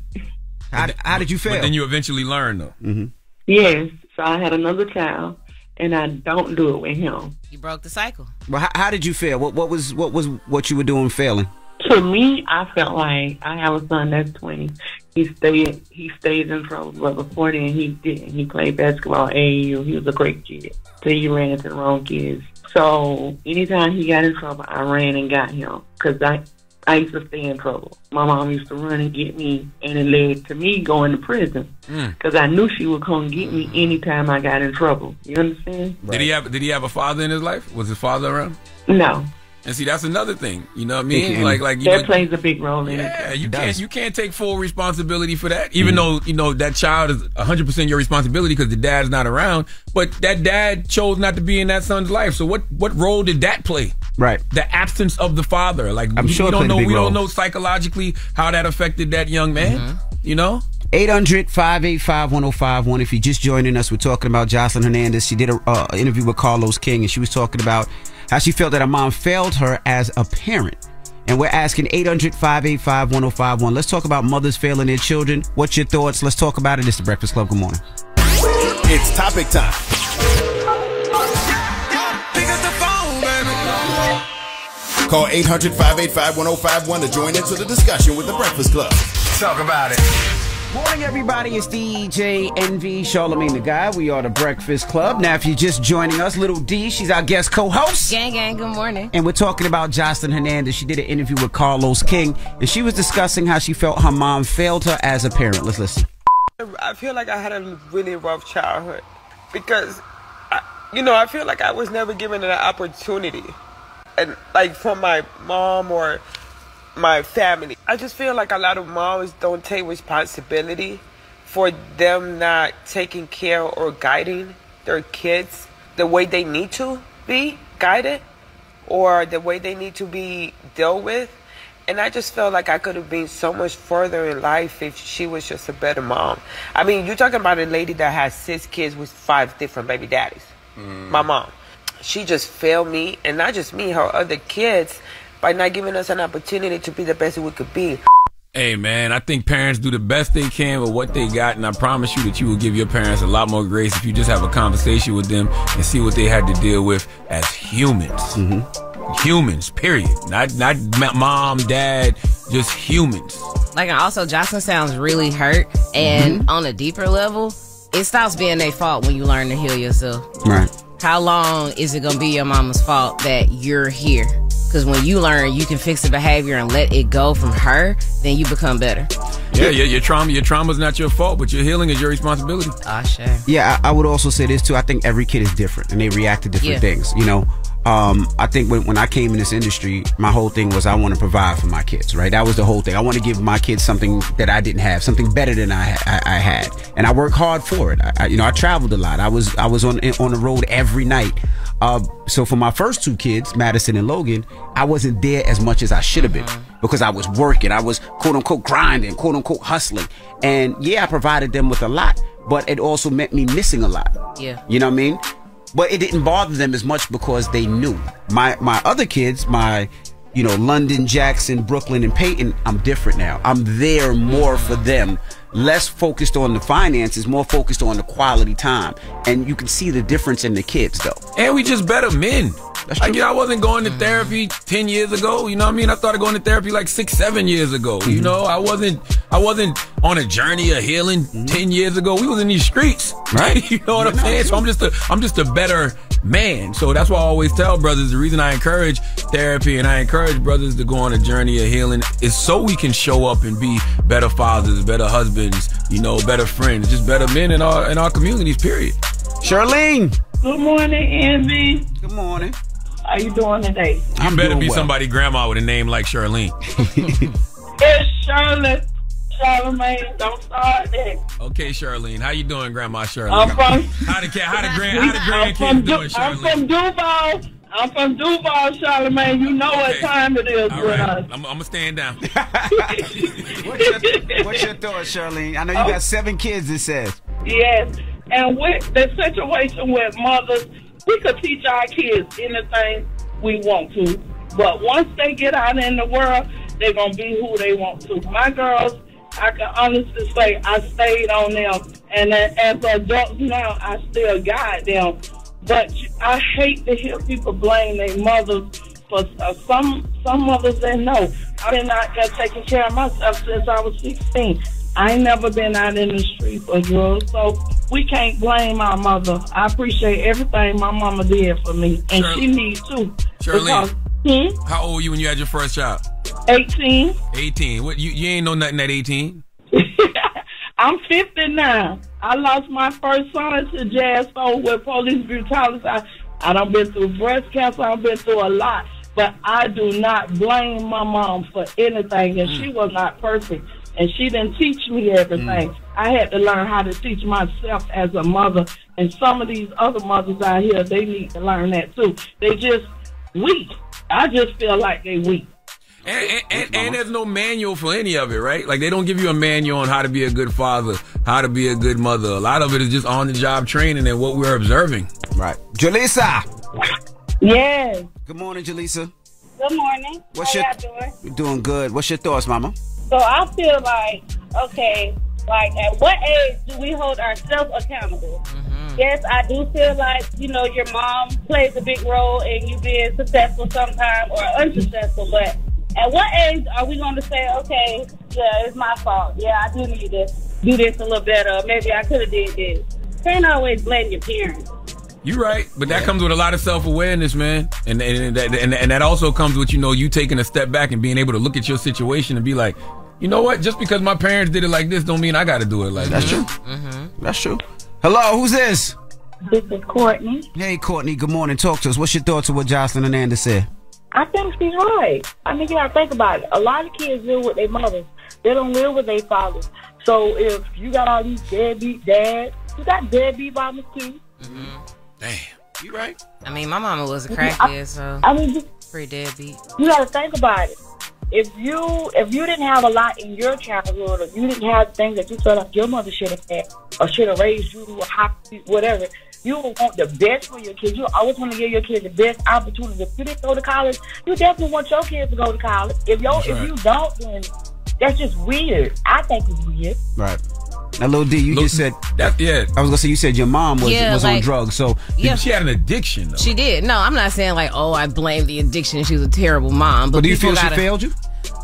How did you fail? But then you eventually learned, though. Mm-hmm. Yes. So I had another child, and I don't do it with him. You broke the cycle. Well, how did you fail? What was what you were doing failing? To me, I felt like I have a son that's 20. He stayed in trouble level 40, and he didn't. He played basketball at AAU. He was a great kid. So he ran into the wrong kids. So anytime he got in trouble, I ran and got him because I used to stay in trouble. My mom used to run and get me, and it led to me going to prison because I knew she would come get me anytime I got in trouble. You understand? Right. Did he have a father in his life? Was his father around? No. And see, that's another thing. You know what I mean? Like that plays a big role in it. Yeah, you can't take full responsibility for that, even though that child is 100% your responsibility because the dad's not around. But that dad chose not to be in that son's life. So what role did that play? Right. The absence of the father. Like I'm sure we don't know psychologically how that affected that young man. Mm-hmm. 800-585-1051. If you're just joining us, we're talking about Jocelyn Hernandez. She did an interview with Carlos King, and she was talking about how she felt that her mom failed her as a parent. And we're asking 800-585-1051. Let's talk about mothers failing their children. What's your thoughts? Let's talk about it. It's the Breakfast Club. Good morning. It's topic time. Call 800-585-1051 to join into the discussion with the Breakfast Club. Talk about it. Morning, everybody. It's DJ NV, Charlamagne the Guy. We are the Breakfast Club. Now, if you're just joining us, Little D, she's our guest co-host. Gang, good morning. And we're talking about Jocelyn Hernandez. She did an interview with Carlos King, and she was discussing how she felt her mom failed her as a parent. Let's listen. I feel like I had a really rough childhood because, I feel like I was never given an opportunity. And like from my mom or my family. I just feel like a lot of moms don't take responsibility for them not taking care or guiding their kids. the way they need to be guided or the way they need to be dealt with. And I just felt like I could have been so much further in life if she was just a better mom. I mean, you're talking about a lady that has 6 kids with 5 different baby daddies. My mom. She just failed me, and not just me, her other kids, by not giving us an opportunity to be the best we could be. Hey, man, I think parents do the best they can with what they got, and I promise you that you will give your parents a lot more grace if you just have a conversation with them and see what they had to deal with as humans. Humans, period. Not mom, dad, just humans. Like, and also, Jocelyn sounds really hurt, and on a deeper level, it stops being their fault when you learn to heal yourself. Right. How long is it going to be your mama's fault that you're here? Because when you learn you can fix the behavior and let it go from her, then you become better. Yeah, your trauma's not your fault, but your healing is your responsibility. Sure. Yeah, I would also say this too. I think every kid is different and they react to different things, you know. I think when I came in this industry, my whole thing was I want to provide for my kids, right? That was the whole thing. I want to give my kids something that I didn't have, something better than I had, and I worked hard for it. I traveled a lot. I was on the road every night. So for my first 2 kids, Madison and Logan, I wasn't there as much as I should have been because I was working. I was quote unquote grinding, quote unquote hustling, and yeah, I provided them with a lot, but it also meant me missing a lot. Yeah, you know what I mean. But it didn't bother them as much because they knew. My other kids, London, Jackson, Brooklyn, and Peyton, I'm different now. I'm there more for them. Less focused on the finances, more focused on the quality time. And you can see the difference in the kids, though. And we just better men. That's true. I wasn't going to therapy 10 years ago. You know what I mean? I started going to therapy like 6-7 years ago. You know, I wasn't on a journey of healing 10 years ago. We was in these streets, right? You know what I'm saying? So I'm just a better man. So that's why I always tell brothers, the reason I encourage therapy and I encourage brothers to go on a journey of healing is so we can show up and be better fathers, better husbands, better friends, just better men in our communities, period. Charlene. Good morning, Andy. Good morning. How you doing today? You better be somebody grandma with a name like Charlene. It's Charlotte. Charlamagne, don't start that. Okay, Charlene. How you doing, Grandma Charlene? I'm from... How the grandkids doing, Charlene? I'm from Duval, Charlamagne. You know what time it is with us. I'm going to stand down. What's your thoughts, Charlene? I know you got 7 kids, it says. Yes. And with the situation with mothers, we could teach our kids anything we want to. But once they get out in the world, they're going to be who they want to. My girls, I can honestly say I stayed on them. And as adults now, I still guide them. But I hate to hear people blame their mothers for some mothers that know. I've been out there taking care of myself since I was 16. I ain't never been out in the street for drugs, so we can't blame our mother. I appreciate everything my mama did for me, and she needs too. Charlene, how old were you when you had your first child? 18. 18. What, you ain't know nothing at 18? I'm 50 now. I lost my first son to jazz phone with police brutality. I done been through breast cancer. I've been through a lot, but I do not blame my mom for anything, and she was not perfect. And she didn't teach me everything. I had to learn how to teach myself as a mother. And some of these other mothers out here, they need to learn that too. They just weak. I just feel like they weak. And there's no manual for any of it, right? Like, they don't give you a manual on how to be a good father, how to be a good mother. A lot of it is just on-the-job training and what we're observing. Right. Jalisa. Yes. Good morning, Jalisa. Good morning. How y'all doing? We're doing good. What's your thoughts, Mama? So I feel like, okay, like at what age do we hold ourselves accountable? Yes, I do feel like, your mom plays a big role in you being successful sometime or unsuccessful, but at what age are we going to say, okay, yeah, it's my fault. Yeah, I do need to do this a little better. Maybe I could have did this. Can't always blame your parents. You're right, but that comes with a lot of self-awareness, man. And that also comes with, you taking a step back and being able to look at your situation and be like, you know what? Just because my parents did it like this don't mean I got to do it like That's this. True. That's true. Hello, who's this? This is Courtney. Hey, Courtney. Good morning. Talk to us. What's your thoughts on what Jocelyn and Andy said? I think she's right. I mean, you got to think about it. A lot of kids live with their mothers. They don't live with their fathers. So if you got all these deadbeat dads, you got deadbeat mamas too. Damn. You right. I mean, my mama was a crackhead, so I mean, pretty deadbeat. You got to think about it. If you didn't have a lot in your childhood, or you didn't have things that you felt like your mother should have had, or should have raised you, or whatever, you would want the best for your kids. You always want to give your kids the best opportunity. If you didn't go to college, you definitely want your kids to go to college. If you don't, then that's just weird. I think it's weird. Right. Now, Lil D, you just said that. Yeah, I was gonna say you said your mom was on drugs. So she had an addiction, though. She did. No, I'm not saying like, oh, I blame the addiction. She was a terrible mom. But do you feel she failed you?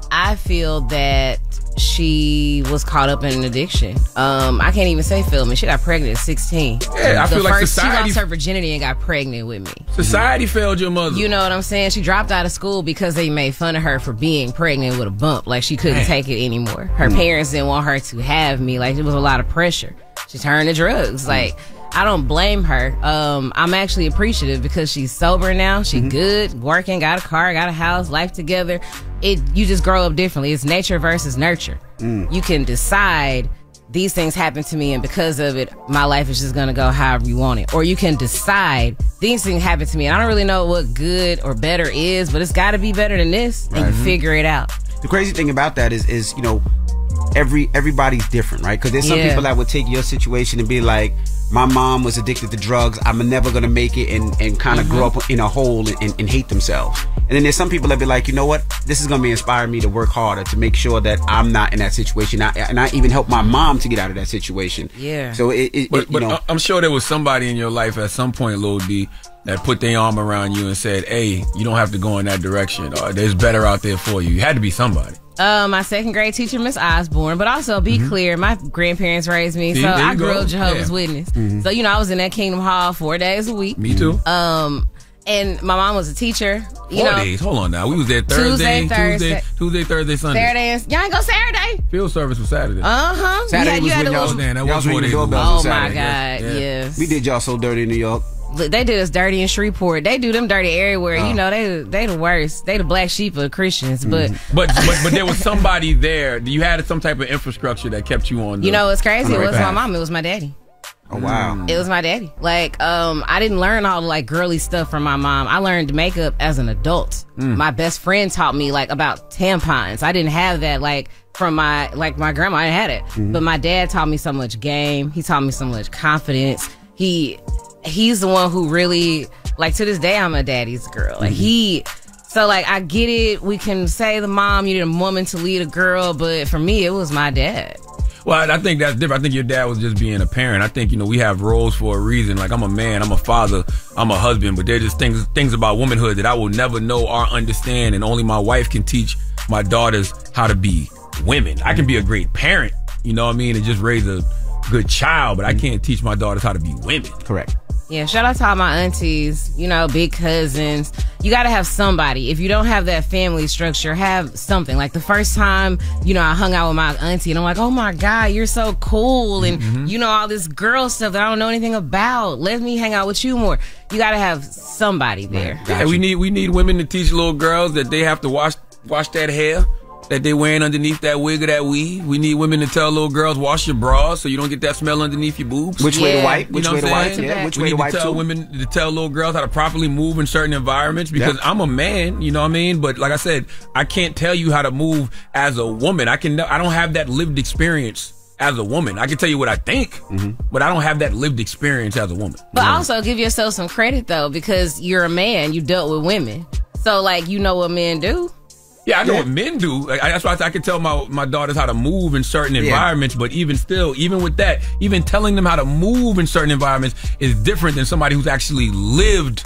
I feel that she was caught up in an addiction. I can't even say failed me. She got pregnant at 16. Yeah, I feel like society. She lost her virginity and got pregnant with me. Society failed your mother. You know what I'm saying? She dropped out of school because they made fun of her for being pregnant with a bump. Like she couldn't take it anymore. Her parents didn't want her to have me. Like it was a lot of pressure. She turned to drugs. Like I don't blame her. I'm actually appreciative because she's sober now. She good, working, got a car, got a house, life together. You just grow up differently. It's nature versus nurture. You can decide these things happen to me and because of it, my life is just going to go however you want it. Or you can decide these things happen to me and I don't really know what good or better is, but it's got to be better than this and you figure it out. The crazy thing about that is you know, everybody's different, right? Because there's some people that would take your situation and be like, my mom was addicted to drugs, I'm never gonna make it, and kind of grow up in a hole and hate themselves. And then there's some people that be like, you know what, this is gonna be inspiring me to work harder to make sure that I'm not in that situation, and I even help my mom to get out of that situation. Yeah. So but you know, I'm sure there was somebody in your life at some point, Lil D, that put their arm around you and said, hey, you don't have to go in that direction, or there's better out there for you. You had to be somebody. My second grade teacher, Miss Osborne, but also be clear, my grandparents raised me, so I grew up Jehovah's Witness. So, you know, I was in that Kingdom Hall 4 days a week. Me too. And my mom was a teacher. 4 days. Hold on now. We was there Thursday, Thursday, Sunday. Saturday. Y'all ain't go Saturday. Field service was Saturday. Saturday was when y'all that was 4 days. Oh my God, yes. We did y'all so dirty in New York. They did us dirty in Shreveport. They do them dirty everywhere. You know, they the worst. They the black sheep of Christians. But there was somebody there. You had some type of infrastructure that kept you on. You know what's crazy? It wasn't my mom. It was my daddy. Oh wow! It was my daddy. Like, I didn't learn all the like girly stuff from my mom. I learned makeup as an adult. My best friend taught me like about tampons. I didn't have that like from my grandma. I didn't have it. But my dad taught me so much game. He taught me so much confidence. He's the one who really, like, to this day, I'm a daddy's girl. Like, so, like, I get it. We can say the mom, you need a woman to lead a girl, but for me, it was my dad. Well, I think that's different. I think your dad was just being a parent. I think, you know, we have roles for a reason. Like, I'm a man, I'm a father, I'm a husband, but there's just things about womanhood that I will never know or understand, and only my wife can teach my daughters how to be women. I can be a great parent, you know what I mean, and just raise a good child, but I can't teach my daughters how to be women. Correct. Yeah, shout out to all my aunties, you know, big cousins. You got to have somebody. If you don't have that family structure, have something. Like the first time, you know, I hung out with my auntie and I'm like, oh my God, you're so cool. And you know, all this girl stuff that I don't know anything about. Let me hang out with you more. You got to have somebody there. Yeah, we need women to teach little girls that they have to wash that hair that they wearing underneath that wig or that weave. We need women to tell little girls, wash your bra so you don't get that smell underneath your boobs. Which way to wipe? Which way to wipe? Yeah, which way to wipe? We need to tell women to tell little girls how to properly move in certain environments, because I'm a man, you know what I mean? But like I said, I can't tell you how to move as a woman. I don't have that lived experience as a woman. I can tell you what I think, but I don't have that lived experience as a woman. But also give yourself some credit though, because you're a man, you dealt with women. So like, you know what men do. Yeah, I know what men do. That's why I can tell my daughters how to move in certain environments, but even with that, even telling them how to move in certain environments is different than somebody who's actually lived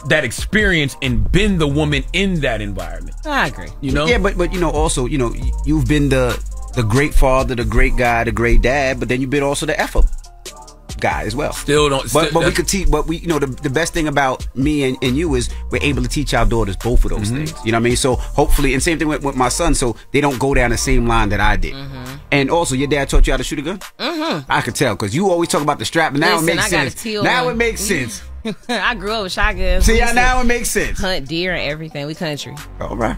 that experience and been the woman in that environment. I agree. You know? Yeah, but you know, also, you know, you've been the great father, the great guy, the great dad, but then you've been also the F-up guy as well. But we could teach. But we, you know, the best thing about me and you is we're able to teach our daughters both of those things. You know what I mean? So hopefully, and same thing with my son, so they don't go down the same line that I did. And also, your dad taught you how to shoot a gun. I could tell, because you always talk about the strap, but now it makes sense. Now it makes sense. I grew up with shotguns. See, now it makes sense. Hunt deer and everything. We country. All right.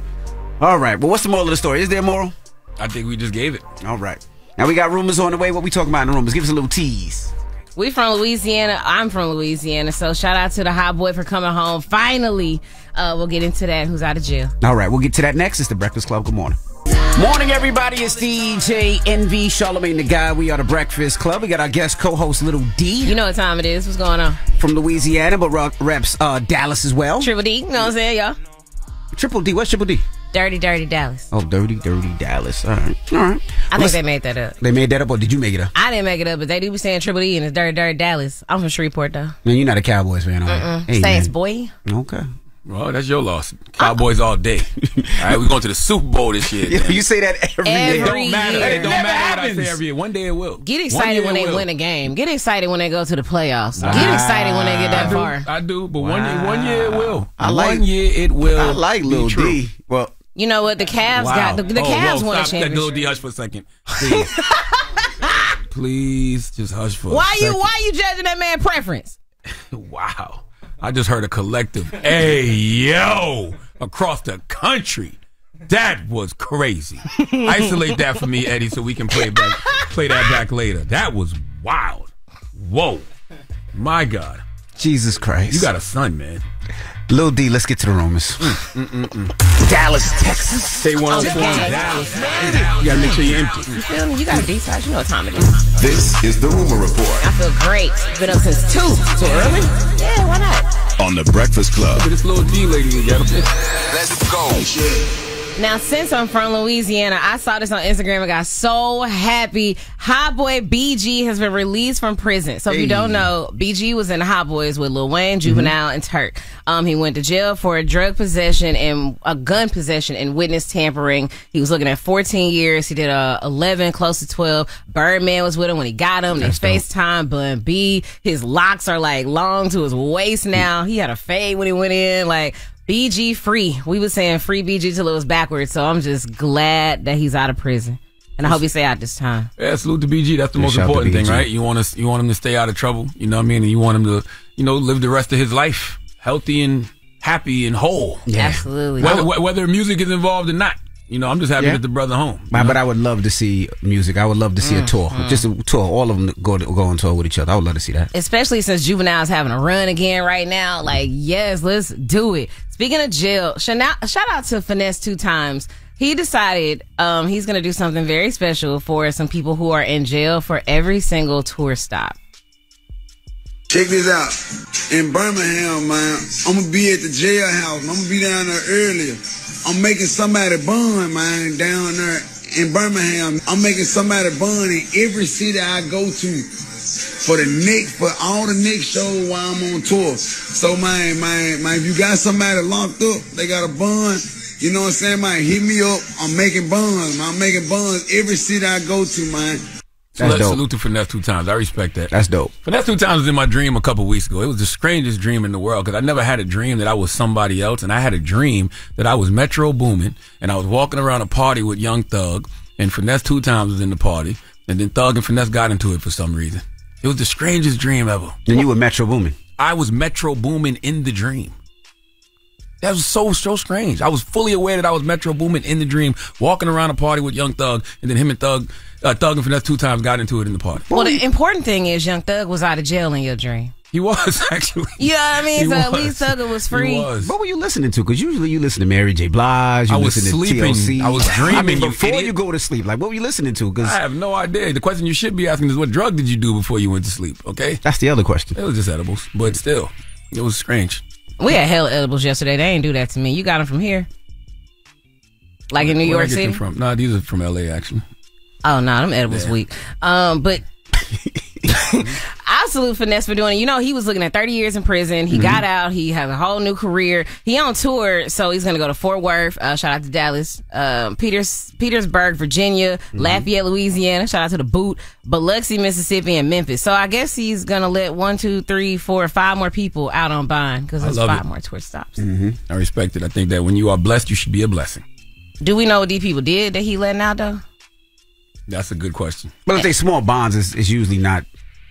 Well, what's the moral of the story? Is there a moral? I think we just gave it. All right. Now we got rumors on the way. What we talking about in the rumors? Give us a little tease. We from Louisiana. I'm from Louisiana. So shout out to the hot boy for coming home. Finally, we'll get into that. Who's out of jail? All right, we'll get to that next. It's the Breakfast Club. Good morning. Morning, everybody. It's DJ NV, Charlamagne the Guy. We are the Breakfast Club. We got our guest co-host, Little D. You know what time it is. What's going on? From Louisiana, but reps Dallas as well. Triple D. You know what I'm saying, y'all? Triple D. What's Triple D? Dirty Dallas. Oh, dirty Dallas. All right. I think they made that up. They made that up, or did you make it up? I didn't make it up, but they do be saying Triple D and it's dirty Dallas. I'm from Shreveport, though. Man, you're not a Cowboys fan, are you? Hey, Saints, boy. Okay. Well, that's your loss. Cowboys all day. All right, we're going to the Super Bowl this year. You say that every year. It don't matter. year. It don't matter what I say every year. One day it will. Get excited when they win a game. Get excited when they go to the playoffs. Get excited when they get that far. I do, but one year it will. One year it will. I like Lil D. Well, you know what? The Cavs got the Cavs won a championship. Lil D, hush for a second. Please. Please just hush for a second. Why you judging that man preference? Wow. I just heard a collective, hey, yo, across the country. That was crazy. Isolate that for me, Eddie, so we can play that back later. That was wild. Whoa. My God. Jesus Christ. You got a son, man. Lil D, let's get to the rumors. Dallas, Texas. Stay 104 in Dallas. You gotta make sure you're empty. You feel me? You got a detox. You know what time it is. This is the Rumor Report. I feel great. Been up since 2. So early? Yeah, why not? On the Breakfast Club. Look at this Lil D lady you got up there. Let's go. Now, since I'm from Louisiana, I saw this on Instagram and got so happy. Hot Boy BG has been released from prison. So if you don't know, BG was in the Hot Boys with Lil Wayne, Juvenile, and Turk. He went to jail for a drug possession and a gun possession and witness tampering. He was looking at 14 years. He did 11, close to 12. Birdman was with him when he got him. They FaceTime. Bun B. His locks are like long to his waist now. He had a fade when he went in. Like, BG free. We was saying free BG till it was backwards. So I'm just glad that he's out of prison. And I hope he stay out this time. Yeah, salute to BG. That's the most important thing, right? You want him to stay out of trouble. You know what I mean? And you want him to, live the rest of his life healthy and happy and whole. Yeah. Absolutely. Whether music is involved or not. I'm just happy that the brother home. But I would love to see music. I would love to see a tour. Just a tour. All of them go on tour with each other. I would love to see that. Especially since Juvenile's having a run again right now. Like, yes, let's do it. Speaking of jail, shout out to Finesse 2 Times. He decided he's going to do something very special for some people who are in jail for every single tour stop. Check this out. In Birmingham, man, I'm going to be at the jailhouse. I'm going to be down there earlier. I'm making somebody bun, man, down there in Birmingham. I'm making somebody bun in every city I go to for all the next shows while I'm on tour. So, man, if you got somebody locked up, they got a bun, you know what I'm saying, man, hit me up. I'm making buns, man. I'm making buns every city I go to, man. Salute to Finesse 2 Times. I respect that. That's dope. Finesse 2 Times was in my dream a couple weeks ago. It was the strangest dream in the world because I never had a dream that I was somebody else, and I had a dream that I was Metro Boomin, and I was walking around a party with Young Thug, and Finesse 2 Times was in the party, and then Thug and Finesse got into it for some reason. It was the strangest dream ever. And you were Metro Boomin? I was Metro Boomin in the dream. That was so strange. I was fully aware that I was Metro Boomin in the dream, walking around a party with Young Thug, and then him and Thug and Finesse 2 Times got into it in the party. Well, the important thing is Young Thug was out of jail in your dream. He was, actually. You know what I mean? So at least Thugger was free. He was. What were you listening to? Because usually you listen to Mary J. Blige. I was sleeping. To TLC. I was dreaming. I mean, before you go to sleep, like, what were you listening to? I have no idea. The question you should be asking is, what drug did you do before you went to sleep? Okay? That's the other question. It was just edibles. But still, it was strange. We had hell edibles yesterday. They ain't do that to me. You got them from here? Like in New York City? No, these are from L.A., actually. Oh, no, them edibles weak. But I salute Finesse for doing it. He was looking at 30 years in prison. He got out. He has a whole new career. He on tour, so he's going to go to Fort Worth. Shout out to Dallas. Petersburg, Virginia. Lafayette, Louisiana. Shout out to the Boot. Biloxi, Mississippi, and Memphis. So I guess he's going to let 1, 2, 3, 4, 5 more people out on bond because there's 5 more tour stops. I respect it. I think that when you are blessed, you should be a blessing. Do we know what these people did that he letting out, though? That's a good question. But if they small bonds, it's usually not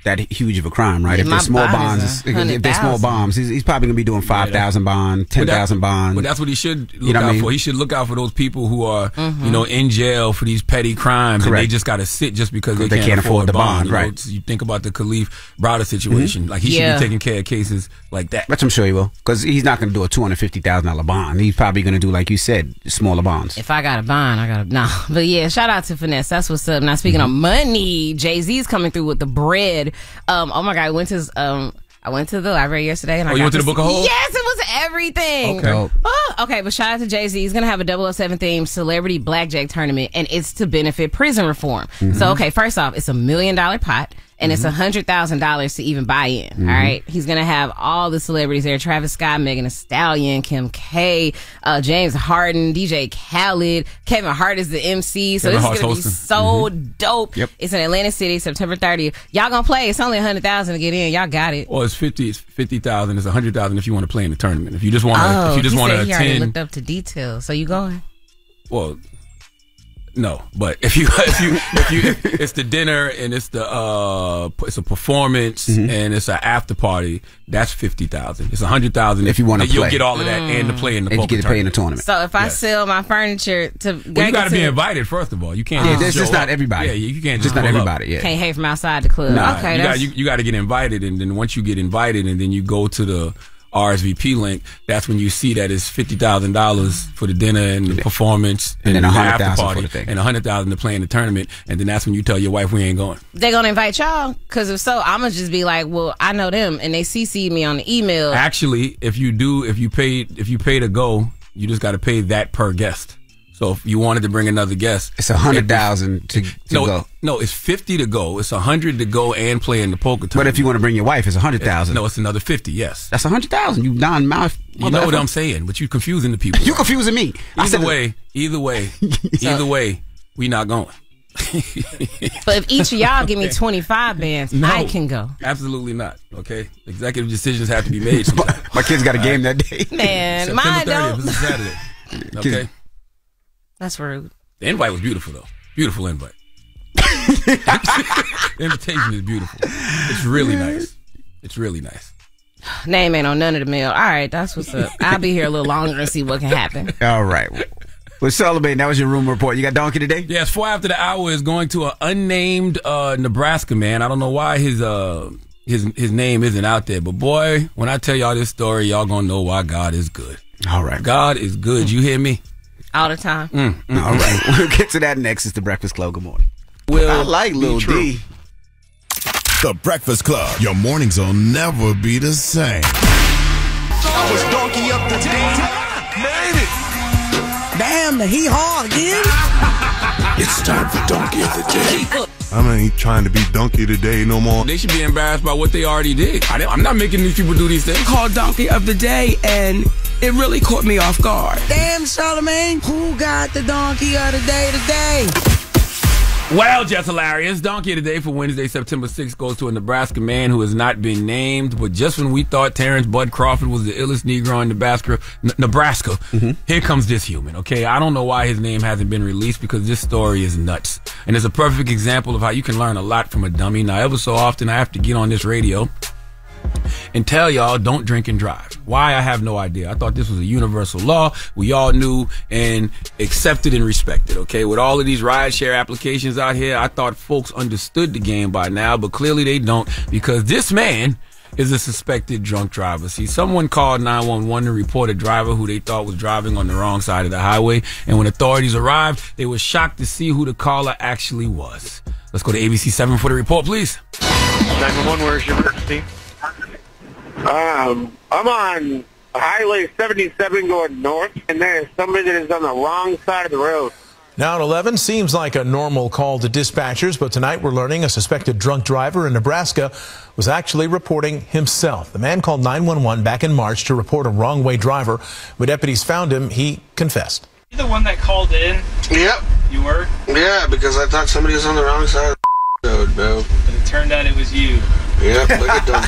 that huge of a crime, right? Yeah, if they're small bonds, if they're small 100,000. bombs, he's probably gonna be doing 5,000 bond, 10,000 bond. But that's what he should look out for. He should look out for those people who are, in jail for these petty crimes, and they just got to sit just because they can't afford the bond. Right? You think about the Khalif Browder situation, like he should be taking care of cases like that. Which I'm sure he will, because he's not gonna do a $250,000 bond. He's probably gonna do, like you said, smaller bonds. If I got a bond, I got a no. But yeah, shout out to Finesse. That's what's up. Now speaking of money, Jay-Z's coming through with the bread. Oh my God, I went to the library yesterday. And you went to the Book of Hope? Yes, it was everything. Okay. Okay, but shout out to Jay-Z. He's going to have a 007 themed celebrity blackjack tournament, and it's to benefit prison reform. So, okay, first off, it's $1 million pot. And it's $100,000 to even buy in. All right. He's going to have all the celebrities there. Travis Scott, Megan Thee Stallion, Kim K, James Harden, DJ Khaled. Kevin Hart is the MC. So this is going to be so dope. Yep. It's in Atlantic City, September 30th. Y'all going to play. It's only $100,000 to get in. Y'all got it. Well, it's 50,000. It's 100,000 if you want to play in the tournament. If you just want to, he already looked up to details. So you going? Well, no, but if it's the dinner and it's a performance and it's an after party, that's 50,000. It's 100,000 if you want to play. You'll get all of that and to play in the poker you get to play in the tournament. So if I sell my furniture to, well, you got to be invited first of all. You can't. It's just not everybody. Yeah, you can't just not everybody. Yeah, can't hate from outside the club. Nah, Okay, you got to get invited, and then once you get invited, and then you go to the RSVP link, that's when you see that it's $50,000 for the dinner and the performance and then the after party and $100,000 to play in the tournament, and then that's when you tell your wife we ain't going. They gonna invite y'all? Because if so, I'm gonna just be like, well, I know them, and they CC'd me on the email. Actually, if you pay to go, you just got to pay that per guest. So if you wanted to bring another guest, it's $100,000 to go. No, it's 50 to go. It's 100 to go and play in the poker tournament. But if you want to bring your wife, it's 100,000. No, it's another 50. Yes, that's 100,000. You non-mouth. You know what I'm saying, but you're confusing the people. You confusing me. Either way, we not going. But if each of y'all give me 25 bands, I can go. Absolutely not. Okay, executive decisions have to be made. My kids got a game that day. Man, mine don't. It's a Saturday. Okay. That's rude. The invite was beautiful, though. Beautiful invite. The invitation is beautiful. It's really nice. It's really nice. Name ain't on none of the mail. All right, that's what's up. I'll be here a little longer and see what can happen. All right. Well, Charlamagne, that was your rumor report. You got Donkey today? Yes, 4 after the hour is going to an unnamed Nebraska man. I don't know why his name isn't out there, but boy, when I tell y'all this story, y'all gonna know why God is good. All right. God is good. You hear me? All the time. All right. We'll get to that next. It's The Breakfast Club. Good morning. I like Lil D. The Breakfast Club. Your mornings will never be the same. I was donkey up the day. Made it. Damn, the hee-haw again. It's time for donkey of the day. I ain't trying to be donkey today no more. They should be embarrassed by what they already did. I'm not making these people do these things. Called donkey of the day, and it really caught me off guard. Damn, Charlamagne, who got the donkey of the day today? Well, just hilarious. Donkey of the day for Wednesday, September 6th goes to a Nebraska man who has not been named. But just when we thought Terrence Bud Crawford was the illest Negro in Nebraska, here comes this human, okay? I don't know why his name hasn't been released because this story is nuts. And it's a perfect example of how you can learn a lot from a dummy. Now, ever so often, I have to get on this radio and tell y'all don't drink and drive. Why? I have no idea. I thought this was a universal law. We all knew and accepted and respected, okay? With all of these rideshare applications out here, I thought folks understood the game by now, but clearly they don't because this man is a suspected drunk driver. See, someone called 911 to report a driver who they thought was driving on the wrong side of the highway, and when authorities arrived, they were shocked to see who the caller actually was. Let's go to ABC 7 for the report, please. 911, where's your emergency? I'm on Highway 77 going north, and there's somebody that is on the wrong side of the road. Now at 11, seems like a normal call to dispatchers, but tonight we're learning a suspected drunk driver in Nebraska was actually reporting himself. The man called 911 back in March to report a wrong-way driver. When deputies found him, he confessed. You the one that called in? Yep. You were? Yeah, because I thought somebody was on the wrong side of the road, bro. But it turned out it was you. Yep, look at them.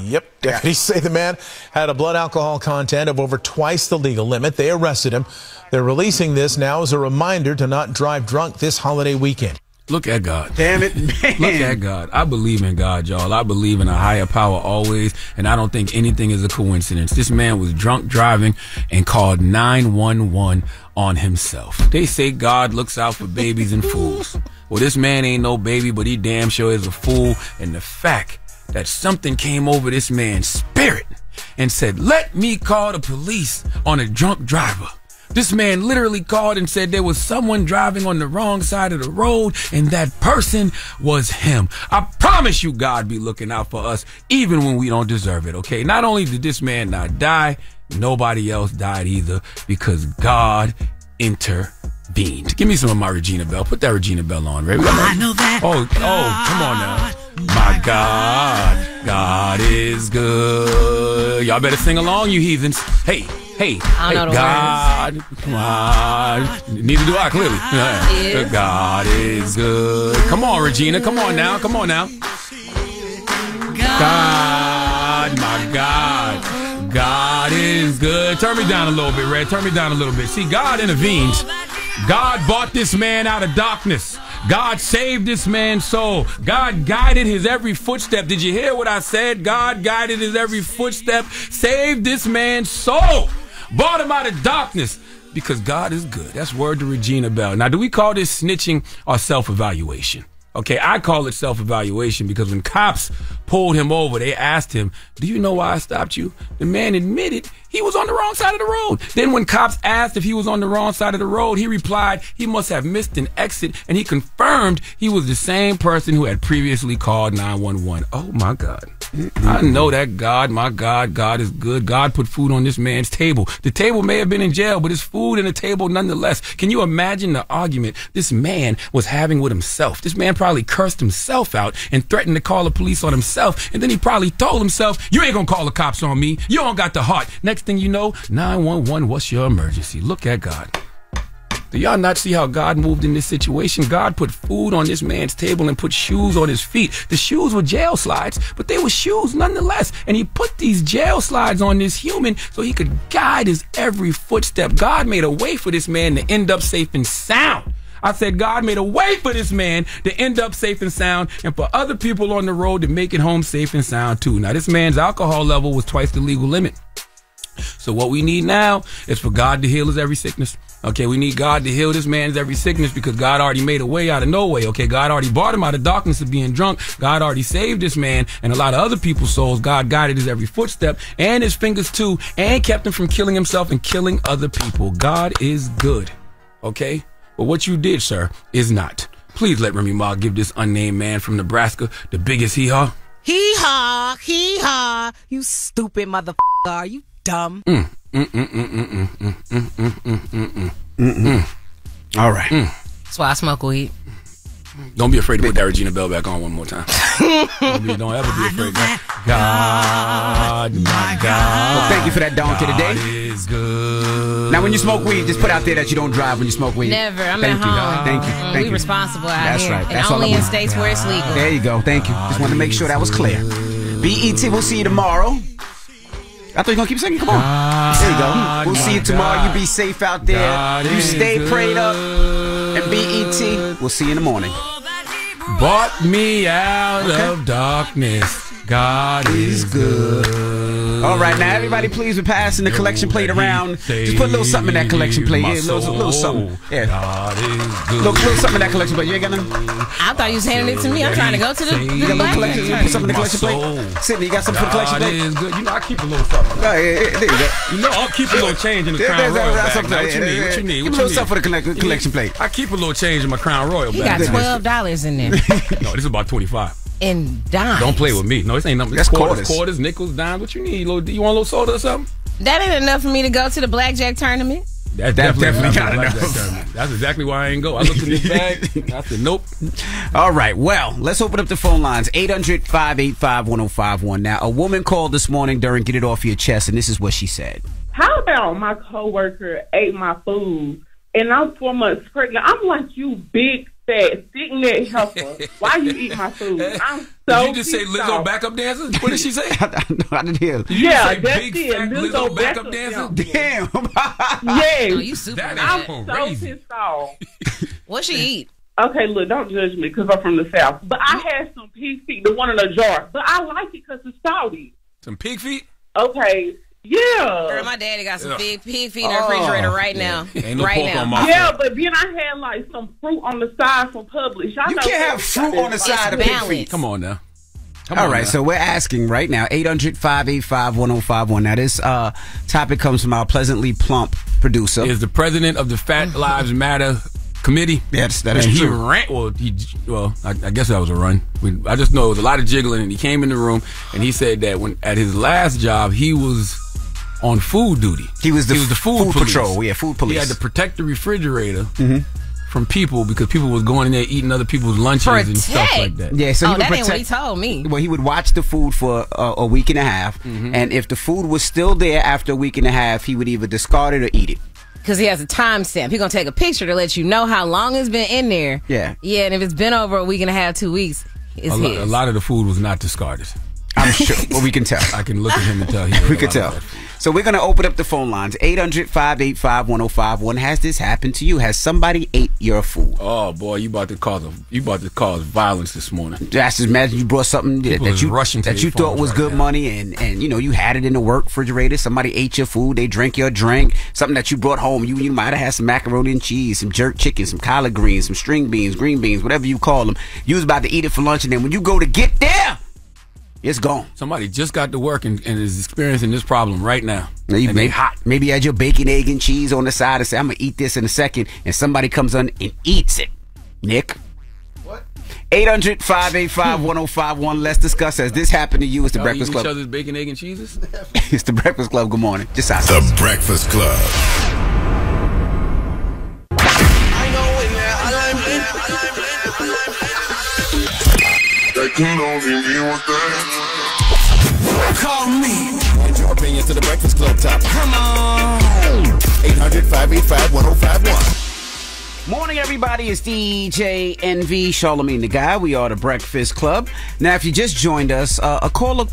Yep. Deputies say the man had a blood alcohol content of over twice the legal limit. They arrested him. They're releasing this now as a reminder to not drive drunk this holiday weekend. Look at God. Damn it, man. Look at God. I believe in God, y'all. I believe in a higher power always, and I don't think anything is a coincidence. This man was drunk driving and called 911 on himself. They say God looks out for babies and fools. Well, this man ain't no baby, but he damn sure is a fool. And the fact that something came over this man's spirit and said, let me call the police on a drunk driver. This man literally called and said there was someone driving on the wrong side of the road, and that person was him. I promise you God be looking out for us even when we don't deserve it, okay? Not only did this man not die, nobody else died either because God intervened. Give me some of my Regina Bell. Put that Regina Bell on, right? I know that. Oh, come on now. My God, God is good. Y'all better sing along, you heathens. Hey, I don't know the God, come on. Neither do I, clearly. Is. God is good. Come on, Regina. Come on now. Come on now. God, my God. God is good. Turn me down a little bit, Red. Turn me down a little bit. See, God intervenes. God bought this man out of darkness. God saved this man's soul. God guided his every footstep. Did you hear what I said? God guided his every footstep. Saved this man's soul. Brought him out of darkness. Because God is good. That's word to Regina Bell. Now, do we call this snitching or self-evaluation? Okay, I call it self-evaluation because when cops pulled him over, they asked him, do you know why I stopped you? The man admitted he was on the wrong side of the road. Then when cops asked if he was on the wrong side of the road, he replied he must have missed an exit, and he confirmed he was the same person who had previously called 911. Oh, my God. I know that God, my God, God is good. God put food on this man's table. The table may have been in jail, but it's food in the table nonetheless. Can you imagine the argument this man was having with himself? This man probably cursed himself out and threatened to call the police on himself. And then he probably told himself, you ain't gonna call the cops on me. You don't got the heart. Next thing you know, 911, what's your emergency? Look at God. Do y'all not see how God moved in this situation? God put food on this man's table and put shoes on his feet. The shoes were jail slides, but they were shoes nonetheless. And he put these jail slides on this human so he could guide his every footstep. God made a way for this man to end up safe and sound. I said God made a way for this man to end up safe and sound and for other people on the road to make it home safe and sound too. Now, this man's alcohol level was twice the legal limit. So what we need now is for God to heal his every sickness. Okay, we need God to heal this man's every sickness because God already made a way out of no way. Okay, God already brought him out of darkness of being drunk. God already saved this man and a lot of other people's souls. God guided his every footstep and his fingers too and kept him from killing himself and killing other people. God is good. Okay, but what you did, sir, is not. Please let Remy Ma give this unnamed man from Nebraska the biggest hee-haw. Hee-haw, hee-haw. You stupid motherfucker. Are you dumb? All right. That's why I smoke weed. Don't be afraid to put that Regina Bell back on one more time. Don't ever be afraid. God, my God. Well, thank you for that donkey today. God is good. Now, when you smoke weed, just put out there that you don't drive when you smoke weed. Never. I'm Thank at you. home. Thank you. Thank We you. responsible out That's here. right. And That's all only I in want. states where it's legal. There you go. Thank you. Just wanted to make sure that was clear. BET, we'll see you tomorrow. I thought you were going to keep singing. Come on. There you go. We'll see you tomorrow. You be safe out there. God You stay is prayed up. And BET, we'll see you in the morning. Bought me out of darkness. God is good. All right, now everybody, please, we're passing the collection plate around. Just put a little something in that collection plate. Yeah, a little something. Yeah. God is good. Little something in that collection plate. You ain't got nothing? I thought you was handing it to me. I'm trying to go to the You got a little collection? You put something in the collection plate? Sydney, you got something for the collection God plate? is good. You know, I keep a little something. Oh, yeah, there you go. You know, I'll keep a little change in the Crown Royal bag. Now, what you need? What you need? Give me a little stuff for the collection plate. I keep a little change in my Crown Royal He bag. got $12 in there. No, this is about 25. In dimes. Don't play with me. No, this ain't nothing. That's quarters, nickels, dimes. What you need? You want a little soda or something? That ain't enough for me to go to the blackjack tournament. That's definitely not enough. That's exactly why I ain't go. I looked in this bag. I said, nope. All right. Well, let's open up the phone lines. 800-585-1051. Now, a woman called this morning during Get It Off Your Chest, and this is what she said. How about my coworker ate my food and I'm 4 months pregnant? I'm like, you big fat stick neck heifer. Why you eat my food? I'm so Did you just say Lizzo off. backup dancers? What did she say? I didn't hear. Did you Yeah, say that's big it. fat Lizzo backup dancers? Damn. Yes. Oh, you super. That I'm is so crazy. pissed off. What she eat? Okay, look, don't judge me because I'm from the South. But I had some pig feet, the one in a jar. But I like it because it's salty. Some pig feet? Okay, yeah. Girl, my daddy got some pig feet in the refrigerator right now. Ain't no right pork now. on my Yeah, foot. but then I had like some fruit on the side from Publix. Y'all You know can't have fruit on the side of pig feet. Come on now. All right, so we're asking right now, 800-585-1051. Now, this topic comes from our pleasantly plump producer. Is the president of the Fat Lives Matter committee. Yes, that and is he true. ran. I guess that was a run. I just know it was a lot of jiggling, and he came in the room and he said that when at his last job he was on food duty. He was the food police. Patrol. Yeah, food police. He had to protect the refrigerator from people because people was going in there eating other people's lunches and stuff like that. Yeah, so he would that ain't protect, what he told me. Well, he would watch the food for a week and a half, and if the food was still there after a week and a half, he would either discard it or eat it. Because he has a timestamp. He's going to take a picture to let you know how long it's been in there. Yeah. Yeah, and if it's been over a week and a half, 2 weeks, it's his. A lot of the food was not discarded. I'm sure. Well, we can tell. I can look at him and tell. We can tell. So we're going to open up the phone lines. 800-585-1051. Has this happened to you? Has somebody ate your food? Oh boy, you about to cause violence this morning. Just imagine you brought something that you thought was good money, and you know you had it in the work refrigerator. Somebody ate your food. They drank your drink. Something that you brought home. You might have had some macaroni and cheese, some jerk chicken, some collard greens, some string beans, green beans, whatever you call them. You was about to eat it for lunch, and then when you go to get there, it's gone. Somebody just got to work and is experiencing this problem right now. Maybe you had your bacon, egg, and cheese on the side and say, I'm going to eat this in a second, and somebody comes on and eats it. Nick? What? 800-585-1051. Let's discuss. Has this happened to you? It's the Breakfast Club. Each other's bacon, egg, and cheeses? It's the Breakfast Club. Good morning. Just out. The Breakfast Club. Call me. Get your opinions to the Breakfast Club topic. Come on. 800-585-1051. Morning, everybody. It's DJ NV, Charlamagne the Guy. We are the Breakfast Club. Now, if you just joined us, a caller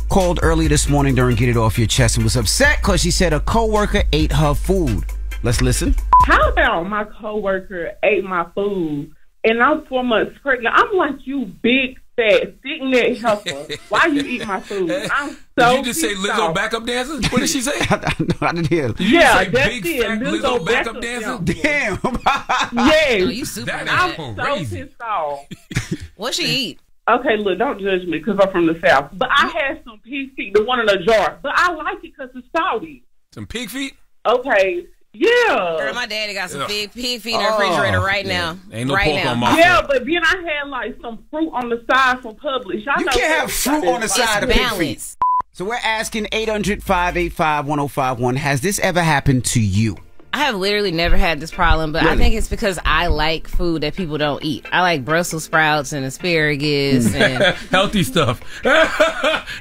called early this morning during Get It Off Your Chest and was upset because she said a coworker ate her food. Let's listen. How about my coworker ate my food and I'm 4 months pregnant? I'm like, you big fat sitting there heifer. Why you eat my food? I'm so Did you just say Lizzo backup dancer? What did she say? I didn't hear. Did you Yeah, say that's big it. fat Lizzo Lizzo backup dancer? Damn. Yes. Oh, you super I'm mad. so crazy. pissed off. What she eat? Okay, look, don't judge me because I'm from the South. But I had some pig feet, the one in a jar. But I like it because it's salty. Some pig feet? Okay, yeah. Girl, my daddy got some pig feet in the refrigerator right now. Ain't no right pork now. on my Yeah, foot. but then I had like some fruit on the side from Publix. Y'all You know can't have fruit on the side of pig feet. Balance. So we're asking 800-585-1051. Has this ever happened to you? I have literally never had this problem, but I Really? think it's because I like food that people don't eat. I like Brussels sprouts and asparagus and Healthy stuff.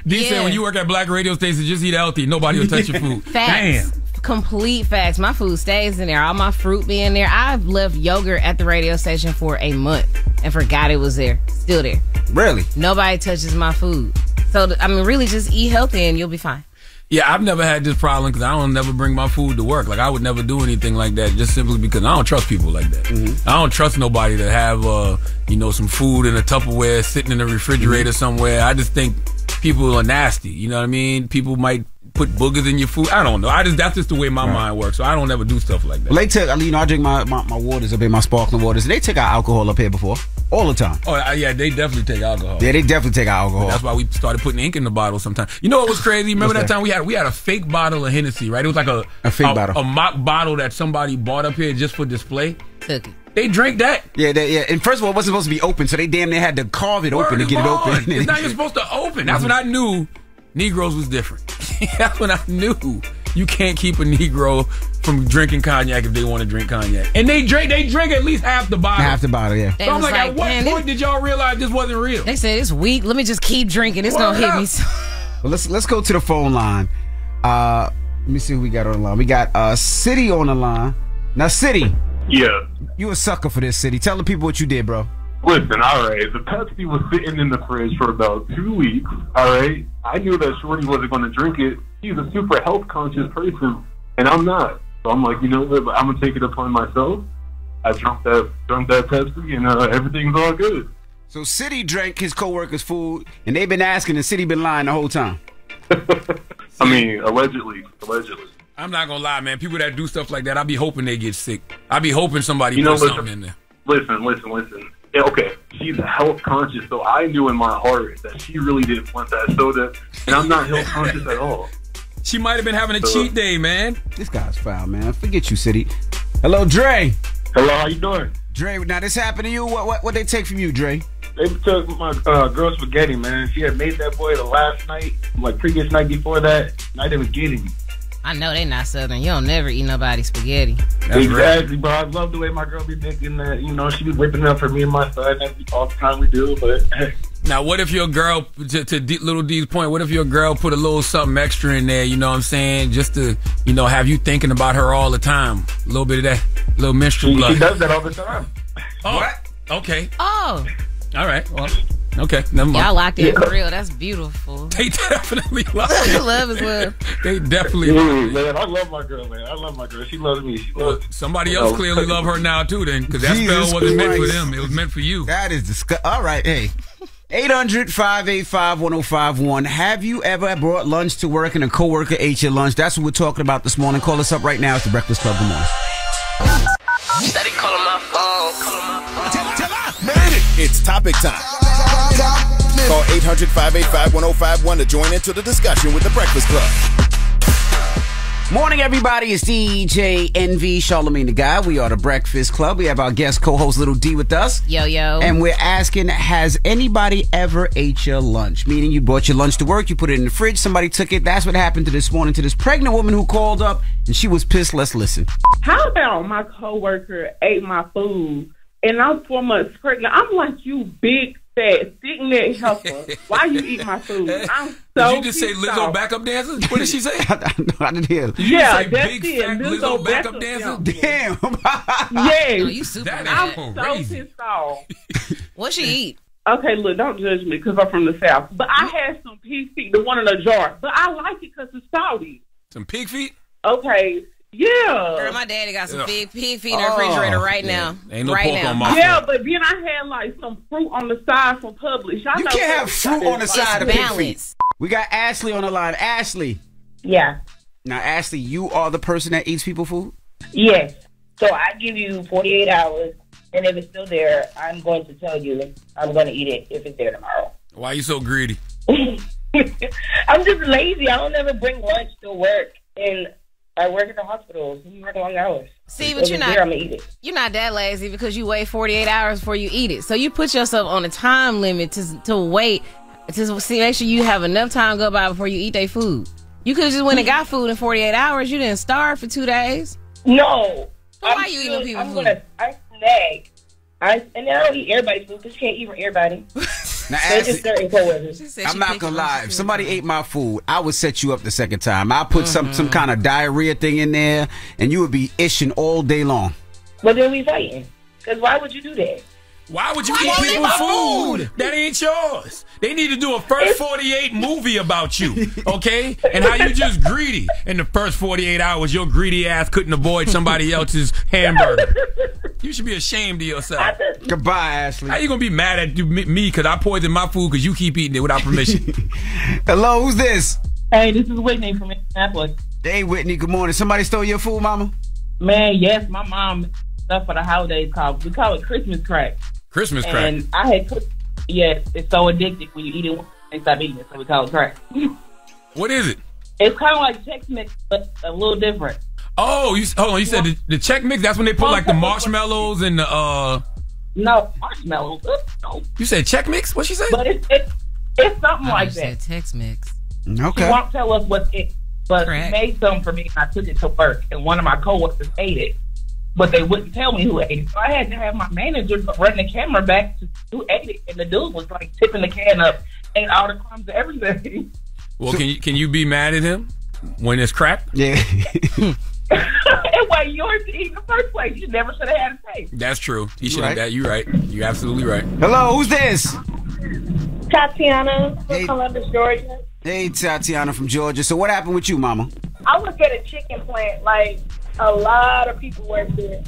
D said when you work at black radio stations, just eat healthy. Nobody will touch your food. facts. Damn. Complete facts. My food stays in there. All my fruit be in there. I've left yogurt at the radio station for a month and forgot it was there. Still there. Really? Nobody touches my food. So, I mean, really just eat healthy and you'll be fine. Yeah, I've never had this problem because I don't never bring my food to work. Like, I would never do anything like that just simply because I don't trust people like that. I don't trust nobody to have, some food in a Tupperware sitting in the refrigerator somewhere. I just think people are nasty. You know what I mean? People might put boogers in your food. I don't know. That's just the way my mind works. So I don't ever do stuff like that. Well, they took, I drink my waters up here, my sparkling waters. They took our alcohol up here before. All the time. Oh, yeah, they definitely take alcohol. Yeah, they definitely take our alcohol. That's why we started putting ink in the bottle sometimes. You know what was crazy? Remember that time we had a fake bottle of Hennessy, right? It was like a fake bottle. A mock bottle that somebody bought up here just for display. Took it. They drank that. Yeah. And first of all, it wasn't supposed to be open, so they damn near had to carve it open to get it open. It's not even supposed to open. That's when I knew Negroes was different. That's when I knew you can't keep a Negro from drinking cognac if they want to drink cognac. And they drink at least half the bottle. Half the bottle, yeah. They So I'm was like, at what point did y'all realize this wasn't real? They said it's weak. Let me just keep drinking. It's going to hit me. Well, let's go to the phone line. Let me see who we got on the line. We got City on the line. Now, City. Yeah. You a sucker for this, City. Tell the people what you did, bro. Listen, all right. The Pepsi was sitting in the fridge for about 2 weeks, all right? I knew that Shorty wasn't going to drink it. He's a super health-conscious person, and I'm not. So I'm like, you know what? I'm going to take it upon myself. I drunk that Pepsi, and everything's all good. So City drank his coworker's food, and they've been asking, and City been lying the whole time. I mean, allegedly. I'm not gonna lie, man. People that do stuff like that, I be hoping they get sick. I be hoping somebody puts something in there. Listen. Yeah, okay, she's health conscious, so I knew in my heart that she really didn't want that soda, and I'm not health conscious at all. She might have been having a cheat day, man. This guy's foul, man. Forget you, City. Hello, Dre. Hello, how you doing? Dre, now this happened to you. What they take from you, Dre? They took my girl spaghetti, man. She had made that boy the last night, like previous night before that. Night it was getting me. I know they not Southern. You don't never eat nobody's spaghetti. That's exactly, bro. I love the way my girl be making that. You know, she be whipping it up for me and my son all the time we do. But now, what if your girl, to Little D's point, what if your girl put a little something extra in there? You know what I'm saying? Just to, have you thinking about her all the time. A little bit of that, little menstrual blood. She does that all the time. Oh, what? Okay. Oh. All right. Well. Okay, never mind. Y'all locked in for real. That's beautiful. They definitely love it. Love is love. They definitely love it. Man, I love my girl, man. I love my girl. She loves me. Somebody else clearly love her now, too, then, because that spell wasn't meant for them. It was meant for you. That is disgusting. All right, hey. 800-585-1051. Have you ever brought lunch to work and a coworker ate your lunch? That's what we're talking about this morning. Call us up right now. It's the Breakfast Club. Good morning. Steady calling my phone. It's topic time. Call 800-585-1051 to join into the discussion with the Breakfast Club. Morning, everybody. It's DJ NV, Charlamagne the Guy. We are the Breakfast Club. We have our guest co-host Little D with us. Yo. And we're asking, has anybody ever ate your lunch? Meaning you brought your lunch to work, you put it in the fridge, somebody took it. That's what happened to this morning to this pregnant woman who called up, and she was pissed. Let's listen. How about my coworker ate my food, and I'm 4 months pregnant? I'm like, you big fat sitting there helper. Why you eat my food? I'm so Did you just say Lizzo backup dancer? What did she say? I didn't hear. Did you say big fat Lizzo backup dancer? Damn. Yes. You super I'm so pissed off. What she eat? Okay, look, don't judge me because I'm from the South. But I had some pig feet, the one in a jar. But I like it because it's salty. Some pig feet? Okay. Yeah. Girl, my daddy got some pig feet in the refrigerator right now. Ain't no right pork now. on my Yeah, front. but then I had like some fruit on the side from Publix. You can't have fruit on the side of pig feet. Balance. We got Ashley on the line. Ashley. Yeah. Now, Ashley, you are the person that eats people food? Yes. So I give you 48 hours, and if it's still there, I'm going to tell you I'm going to eat it if it's there tomorrow. Why are you so greedy? I'm just lazy. I don't ever bring lunch to work, and I work in the hospital. So you work long hours. See, but you're not that lazy because you wait 48 hours before you eat it. So you put yourself on a time limit to wait to see, make sure you have enough time go by before you eat their food. You could have just went and got food in 48 hours. You didn't starve for 2 days. No. So why are you eating people's food? I snag. And then I don't eat everybody's food because you can't eat from everybody. Now, Ashley, just certain coworkers. I'm not gonna lie. If somebody ate my food, I would set you up the second time. I put some kind of diarrhea thing in there, and you would be ishing all day long. But then we fighting. Because why would you do that? Why would you eat people's food? That ain't yours. They need to do a first 48 movie about you, okay? And how you just greedy. In the first 48 hours, your greedy ass couldn't avoid somebody else's hamburger. You should be ashamed of yourself. Goodbye, Ashley. How you gonna be mad at me because I poisoned my food because you keep eating it without permission? Hello, who's this? Hey, this is Whitney from Indianapolis. Hey, Whitney, good morning. Somebody stole your food, mama? Man, yes, my mom stuff for the holidays we call it Christmas crack. Christmas crack. And I had cooked. Yes, it's so addictive when you eat it once and stop eating it, so we call it crack. What is it? It's kind of like Chex Mix, but a little different. Oh, hold on. You said the Chex Mix? That's when they put like the marshmallows and the No, marshmallows. No. You said Chex Mix? What she said? But it's something like that. Chex Mix. Okay. She won't tell us what's it, but Crack. she made some for me and I took it to work, and one of my coworkers ate it. But they wouldn't tell me who ate it. So I had to have my manager run the camera back to who ate it. And the dude was like tipping the can up and all the crumbs and everything. Well, can you be mad at him when it's crack? Yeah. And why yours to eat in the first place? You never should have had a taste. That's true. He should have that. You're right. You're absolutely right. Hello, who's this? Tatiana from Columbus, Georgia. Hey, Tatiana from Georgia. So what happened with you, mama? I work at a chicken plant. Like, a lot of people work there.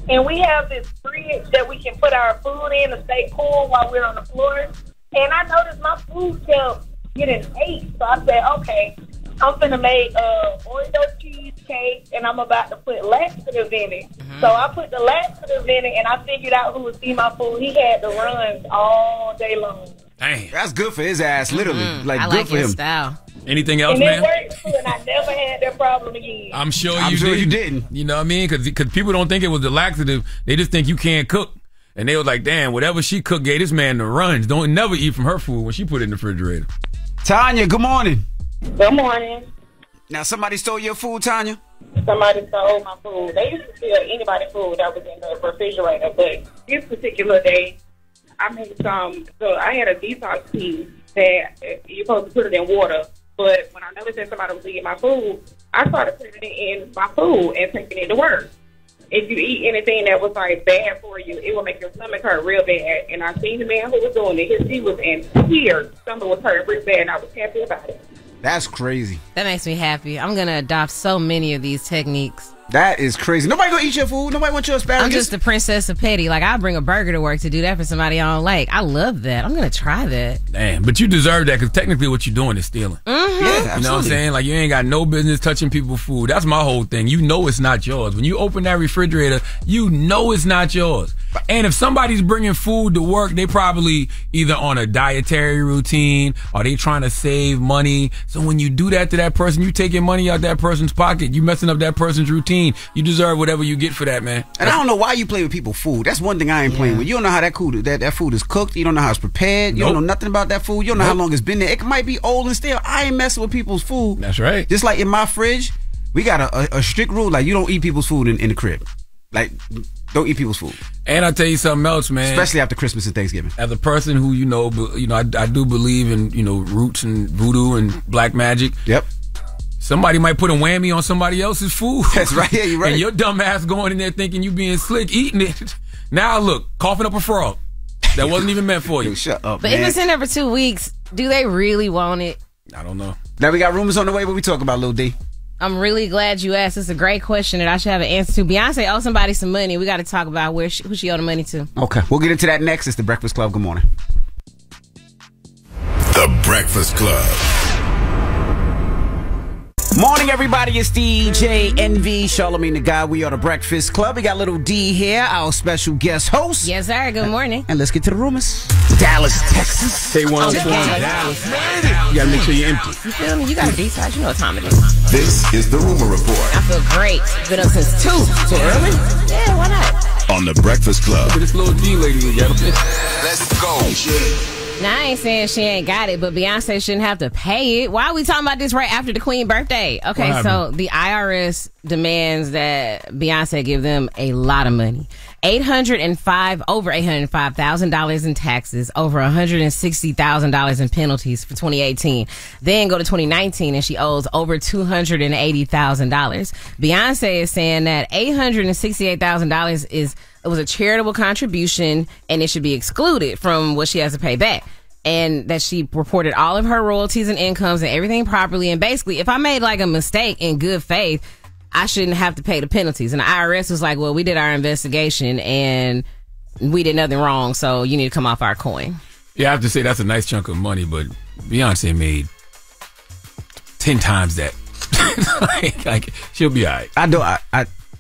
And we have this fridge that we can put our food in to stay cool while we're on the floor. And I noticed my food kept getting ate. So I said, okay, I'm finna make Oreo cheesecake, and I'm about to put laxative in it. So I put the laxative in it, and I figured out who would see my food. He had the runs all day long. Dang, that's good for his ass, literally. Like, I good like for his him. style. Anything else, And it man? worked too, and I never had that problem again. I'm sure you didn't. You know what I mean? Because people don't think it was the laxative. They just think you can't cook. And they was like, damn, whatever she cooked gave this man the runs. Don't never eat from her food when she put it in the refrigerator. Tanya, good morning. Good morning. Now, somebody stole your food, Tanya? Somebody stole my food. They used to steal anybody's food that was in the refrigerator, but this particular day, I made some. So I had a detox tea that you're supposed to put it in water. But when I noticed that somebody was eating my food, I started putting it in my food and taking it to work. If you eat anything that was like bad for you, it will make your stomach hurt real bad. And I seen the man who was doing it. He was in tears. Stomach was hurt real bad, and I was happy about it. That's crazy. That makes me happy. I'm going to adopt so many of these techniques. That is crazy. Nobody gonna eat your food. Nobody wants your asparagus. I'm just the princess of petty. Like, I'll bring a burger to work to do that for somebody I don't like. I love that. I'm going to try that. Damn, but you deserve that because technically what you're doing is stealing. Mm-hmm. Yeah, You know what I'm absolutely. saying? Like, you ain't got no business touching people's food. That's my whole thing. You know it's not yours. When you open that refrigerator, you know it's not yours. And if somebody's bringing food to work, they probably either on a dietary routine or they trying to save money. So when you do that to that person, you taking money out that person's pocket. You messing up that person's routine. You deserve whatever you get for that, man. And I don't know why you play with people's food. That's one thing I ain't playing with. You don't know how that food is cooked. You don't know how it's prepared. You don't know nothing about that food. You don't know how long it's been there. It might be old and stale. I ain't messing with people's food. That's right. Just like in my fridge, we got a strict rule. Like, you don't eat people's food in the crib. Like, don't eat people's food. And I'll tell you something else, man. Especially after Christmas and Thanksgiving. As a person who, I do believe in, roots and voodoo and black magic. Yep. Somebody might put a whammy on somebody else's food. That's right. Yeah, you're right. And your dumb ass going in there thinking you being slick, eating it. Now look, coughing up a frog. That wasn't even meant for you. Shut up, But if it's in there for 2 weeks, do they really want it? I don't know. Now we got rumors on the way. What we talk about, Lil D? I'm really glad you asked. It's a great question that I should have an answer to. Beyonce owes somebody some money. We got to talk about who she owed the money to. Okay, we'll get into that next. It's The Breakfast Club. Good morning. The Breakfast Club. Morning, everybody. It's DJ NV, Charlamagne the Guy. We are The Breakfast Club. We got Little D here, our special guest host. Yes, sir. Good morning. And let's get to the rumors. Dallas, Texas. Say 104 in Dallas. You got to make sure you're empty. You feel me? You got to decide. You know what time it is. This is the Rumor Report I feel great. Been up since 2. So early? Yeah, why not? on The Breakfast Club. This little D lady we got. Let's go. Now, I ain't saying she ain't got it, but Beyonce shouldn't have to pay it. Why are we talking about this right after the Queen birthday? Okay, so the IRS demands that Beyonce give them a lot of money. Over $805,000 in taxes, over $160,000 in penalties for 2018. Then go to 2019 and she owes over $280,000. Beyonce is saying that $868,000 was a charitable contribution and it should be excluded from what she has to pay back. And that she reported all of her royalties and incomes and everything properly. And basically, if I made like a mistake in good faith, I shouldn't have to pay the penalties. And the IRS was like, well, we did our investigation and we did nothing wrong, so you need to come off our coin. Yeah, I have to say that's a nice chunk of money, but Beyonce made 10 times that. like, she'll be all right.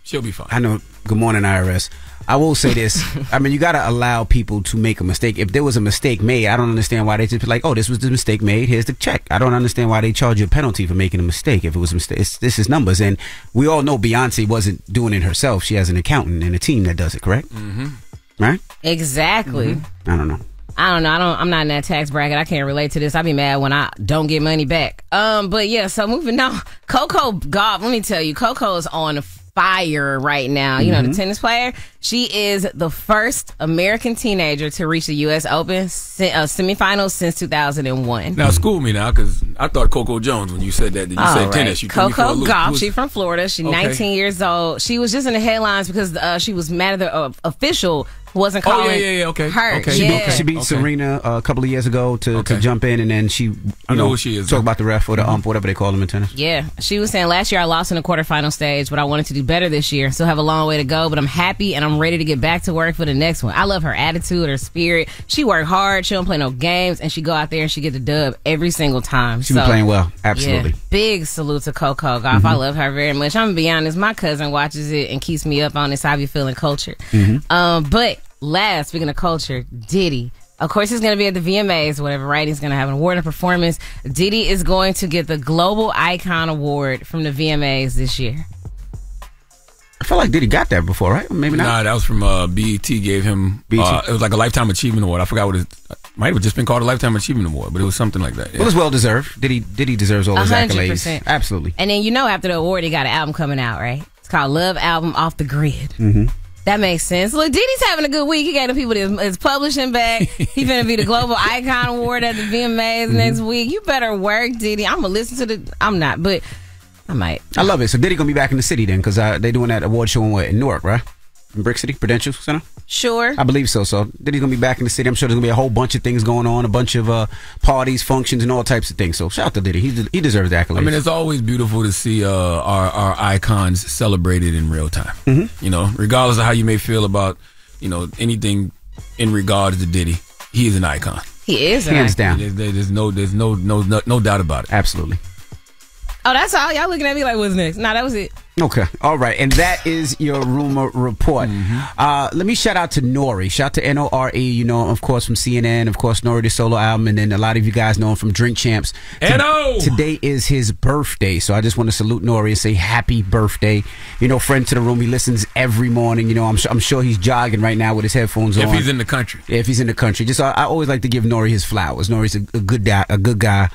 She'll be fine. I know. Good morning, IRS. I will say this. I mean, you got to allow people to make a mistake. If there was a mistake made, I don't understand why they just be like, oh, this was the mistake made. Here's the check. I don't understand why they charge you a penalty for making a mistake. If it was a mistake, this is numbers. And we all know Beyonce wasn't doing it herself. She has an accountant and a team that does it, correct? Mm-hmm. Right? Exactly. Mm-hmm. I don't know. I'm not in that tax bracket. I can't relate to this. I be mad when I don't get money back. But yeah, so moving on. Coco Gauff, let me tell you, Coco is on fire right now. You know, the tennis player. She is the first American teenager to reach the U.S. Open semifinals since 2001. Now, school me now, because I thought Coco Jones when you said that. Did you say tennis? You Coco Gauff. She's from Florida. She's 19 years old. She was just in the headlines because she was mad at the official wasn't calling okay. her. Okay. She beat Serena a couple of years ago to jump in, and then she, I know who she is. Talk about the ref or the ump, whatever they call them in tennis. Yeah, she was saying last year I lost in the quarterfinal stage, but I wanted to do better this year. Still have a long way to go, but I'm happy and I'm ready to get back to work for the next one. I love her attitude, her spirit. She worked hard. She don't play no games, and she go out there and she get the dub every single time. She been playing well, absolutely. Yeah, big salute to Coco Golf. I love her very much. I'm gonna be honest, my cousin watches it and keeps me up on this How You Feeling culture. But last, speaking of culture, Diddy. Of course, he's going to be at the VMAs, whatever, right? He's going to have an award and performance. Diddy is going to get the Global Icon Award from the VMAs this year. I feel like Diddy got that before, right? Maybe not. Nah, that was from BET gave him. It was like a Lifetime Achievement Award. I forgot what it might have just been called a Lifetime Achievement Award, but it was something like that. Yeah. Well, it's well deserved. Diddy deserves all his 100%. accolades. Absolutely. And then after the award, he got an album coming out, right? It's called Love Album Off the Grid. That makes sense. Look, Diddy's having a good week. He got the people that's publishing back. He's going to be the Global Icon Award at the VMAs next week. You better work, Diddy. I'm going to listen to I'm not, but I might. I love it. So Diddy going to be back in the city then, because they doing that award show in Newark, right? In Brick City, Prudential Center? Sure. I believe so. So Diddy's going to be back in the city. I'm sure there's going to be a whole bunch of things going on, a bunch of parties, functions, and all types of things. So shout out to Diddy. He deserves the accolades. I mean, it's always beautiful to see our icons celebrated in real time. You know, regardless of how you may feel about, anything in regards to Diddy, he is an icon. He is hands down. There's no doubt about it. Absolutely. Oh, that's all? Y'all looking at me like, what's next? Nah, that was it. Okay. All right. And that is your rumor report. Let me shout out to Nori. Shout out to N-O-R-E, of course, from CNN. Of course, Nori, the solo album. And then a lot of you guys know him from Drink Champs. N-O! Today is his birthday. So I just want to salute Nori and say happy birthday. Friend to the room. He listens every morning. I'm sure he's jogging right now with his headphones on. If he's in the country. Yeah, if he's in the country. I always like to give Nori his flowers. Nori's a good guy.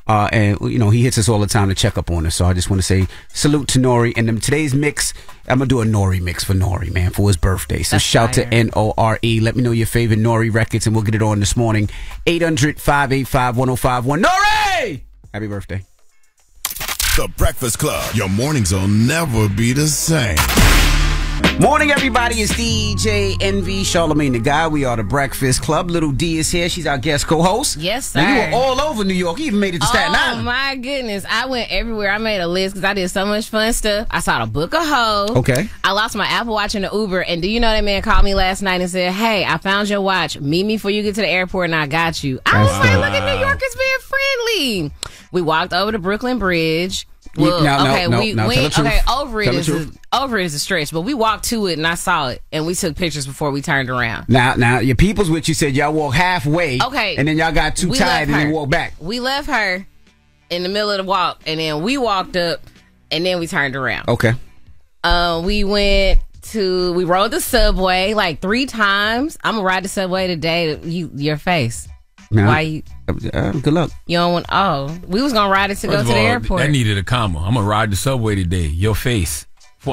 And he hits us all the time to check up on us. So I just want to say salute to Nori. And then today's mix, I'm gonna do a Nori mix for Nori, man, for his birthday. So shout to N-O-R-E. Let me know your favorite Nori records, and we'll get it on this morning. 800-585-1051. Nori! Happy birthday. The Breakfast Club. Your mornings will never be the same. Morning, everybody. It's DJ NV Charlamagne the Guy. We are the Breakfast Club. Little D is here. She's our guest co-host. Yes, sir. Now, you were all over New York. You even made it to Staten Island. Oh, my goodness. I went everywhere. I made a list because I did so much fun stuff. I saw the Book of Hoes. Okay. I lost my Apple Watch in the Uber. And do you know that man called me last night and said, hey, I found your watch. Meet me before you get to the airport and I got you. I was like, look at New Yorkers being friendly. We walked over the Brooklyn Bridge. Well, over it is a stretch, but we walked to it and I saw it, and we took pictures before we turned around. Now your people's with you said y'all walk halfway, and then y'all got too tired and then walked back. We left her in the middle of the walk, and then we walked up, and then we turned around. Okay. We rode the subway like 3 times. I'm gonna ride the subway today. Your face. Now, why you? Good luck. You don't want? Oh, we was gonna ride it to go to the airport. That needed a comma. I'm gonna ride the subway today. Your face. He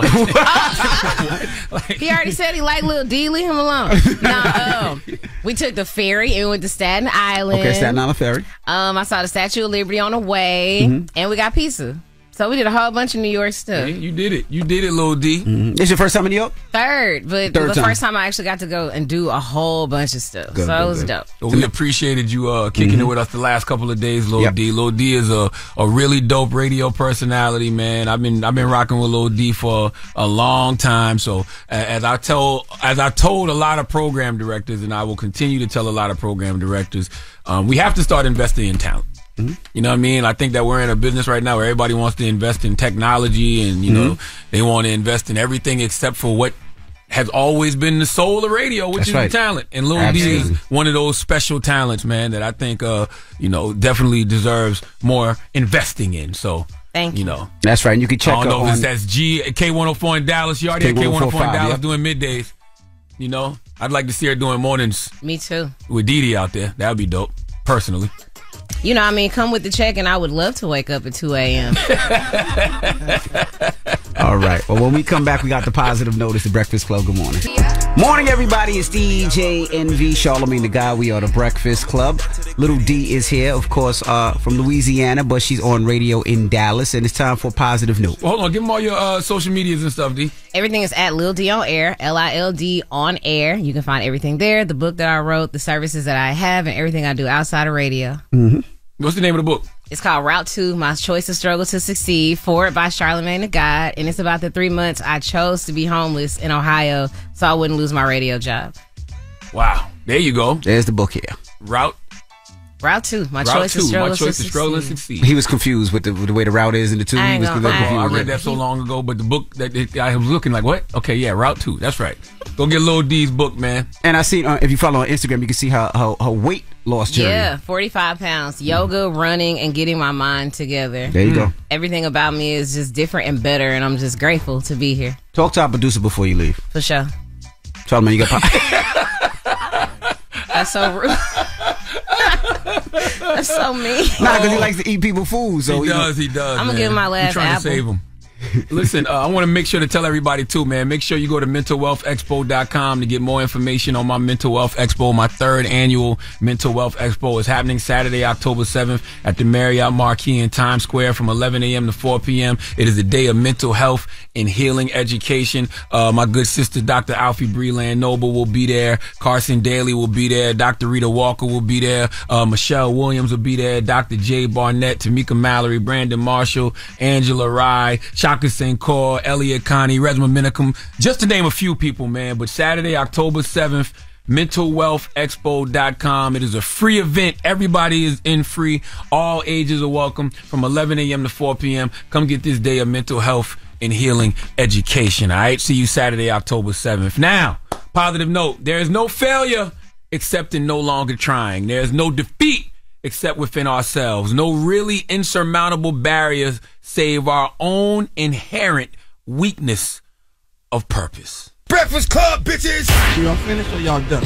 already said he liked Lil D. Leave him alone. No, we took the ferry and we went to Staten Island. Okay, Staten Island ferry. I saw the Statue of Liberty on the way, and we got pizza. So we did a whole bunch of New York stuff. Yeah, you did it, Lil D. This your first time in New York? Third, but the first time I actually got to go and do a whole bunch of stuff. It was dope. So we appreciated you kicking it with us the last couple of days, Lil D. Lil D is a really dope radio personality, man. I've been rocking with Lil D for a long time. So as I told a lot of program directors, and I will continue to tell a lot of program directors, we have to start investing in talent. You know what I mean? I think that we're in a business right now where everybody wants to invest in technology and, know, they want to invest in everything except for what has always been the soul of radio, which is the talent. And Lil D is one of those special talents, man, that I think, definitely deserves more investing in. So, thank you. That's right. And you can check I don't know if that's K104 in Dallas. You already had K104 in Dallas doing middays. I'd like to see her doing mornings. Me too. With Didi out there. That would be dope, personally. Come with the check, and I would love to wake up at 2 a.m. All right. Well, when we come back, we got the positive notice. The Breakfast Club. Good morning. Morning, everybody. It's DJ NV, Charlamagne the Guy. We are the Breakfast Club. Little D is here, of course, from Louisiana, but she's on radio in Dallas, and it's time for Positive Note. Well, hold on. Give them all your social medias and stuff, D. Everything is at Lil D on air, LILD on air. You can find everything there, the book that I wrote, the services that I have, and everything I do outside of radio. Mm-hmm. What's the name of the book? It's called Route 2, My Choice to Struggle to Succeed, forward by Charlamagne the God, and it's about the 3 months I chose to be homeless in Ohio so I wouldn't lose my radio job. Wow. There you go. There's the book here. Route 2, My Choice to Struggle to Succeed. He was confused with the way the route is in the two. I read that so long ago, but the book that I was looking like, what? Okay, yeah, Route 2. That's right. Go get Lil D's book, man. And I see, if you follow on Instagram, you can see her weight loss journey. Yeah, 45 pounds. Yoga, running, and getting my mind together. There you go. Everything about me is just different and better, and I'm just grateful to be here. Talk to our producer before you leave. For sure. Charlamagne, you got That's so rude. That's so mean. Nah, because he likes to eat people's food. So he does. I'm going to give him my last trying apple. to save him. Listen, I want to make sure to tell everybody too, man. Make sure you go to mentalwealthexpo.com to get more information on my Mental Wealth Expo. My 3rd annual Mental Wealth Expo is happening Saturday, October 7th at the Marriott Marquis in Times Square from 11 a.m. to 4 p.m. It is a day of mental health and healing education. My good sister, Dr. Alfie Breland Noble, will be there. Carson Daly will be there. Dr. Rita Walker will be there. Michelle Williams will be there. Dr. Jay Barnett, Tamika Mallory, Brandon Marshall, Angela Rye, Shaka St. Cor, Elliot Connie, Resma Minicum, just to name a few people, man. But Saturday, October 7th, mentalwealthexpo.com. It is a free event. Everybody is in free. All ages are welcome from 11 a.m. to 4 p.m. Come get this day of mental health and healing education. All right? See you Saturday, October 7th. Now, positive note. There is no failure except in no longer trying. There is no defeat except within ourselves. No really insurmountable barriers save our own inherent weakness of purpose. Breakfast Club, bitches! Y'all finished or y'all done?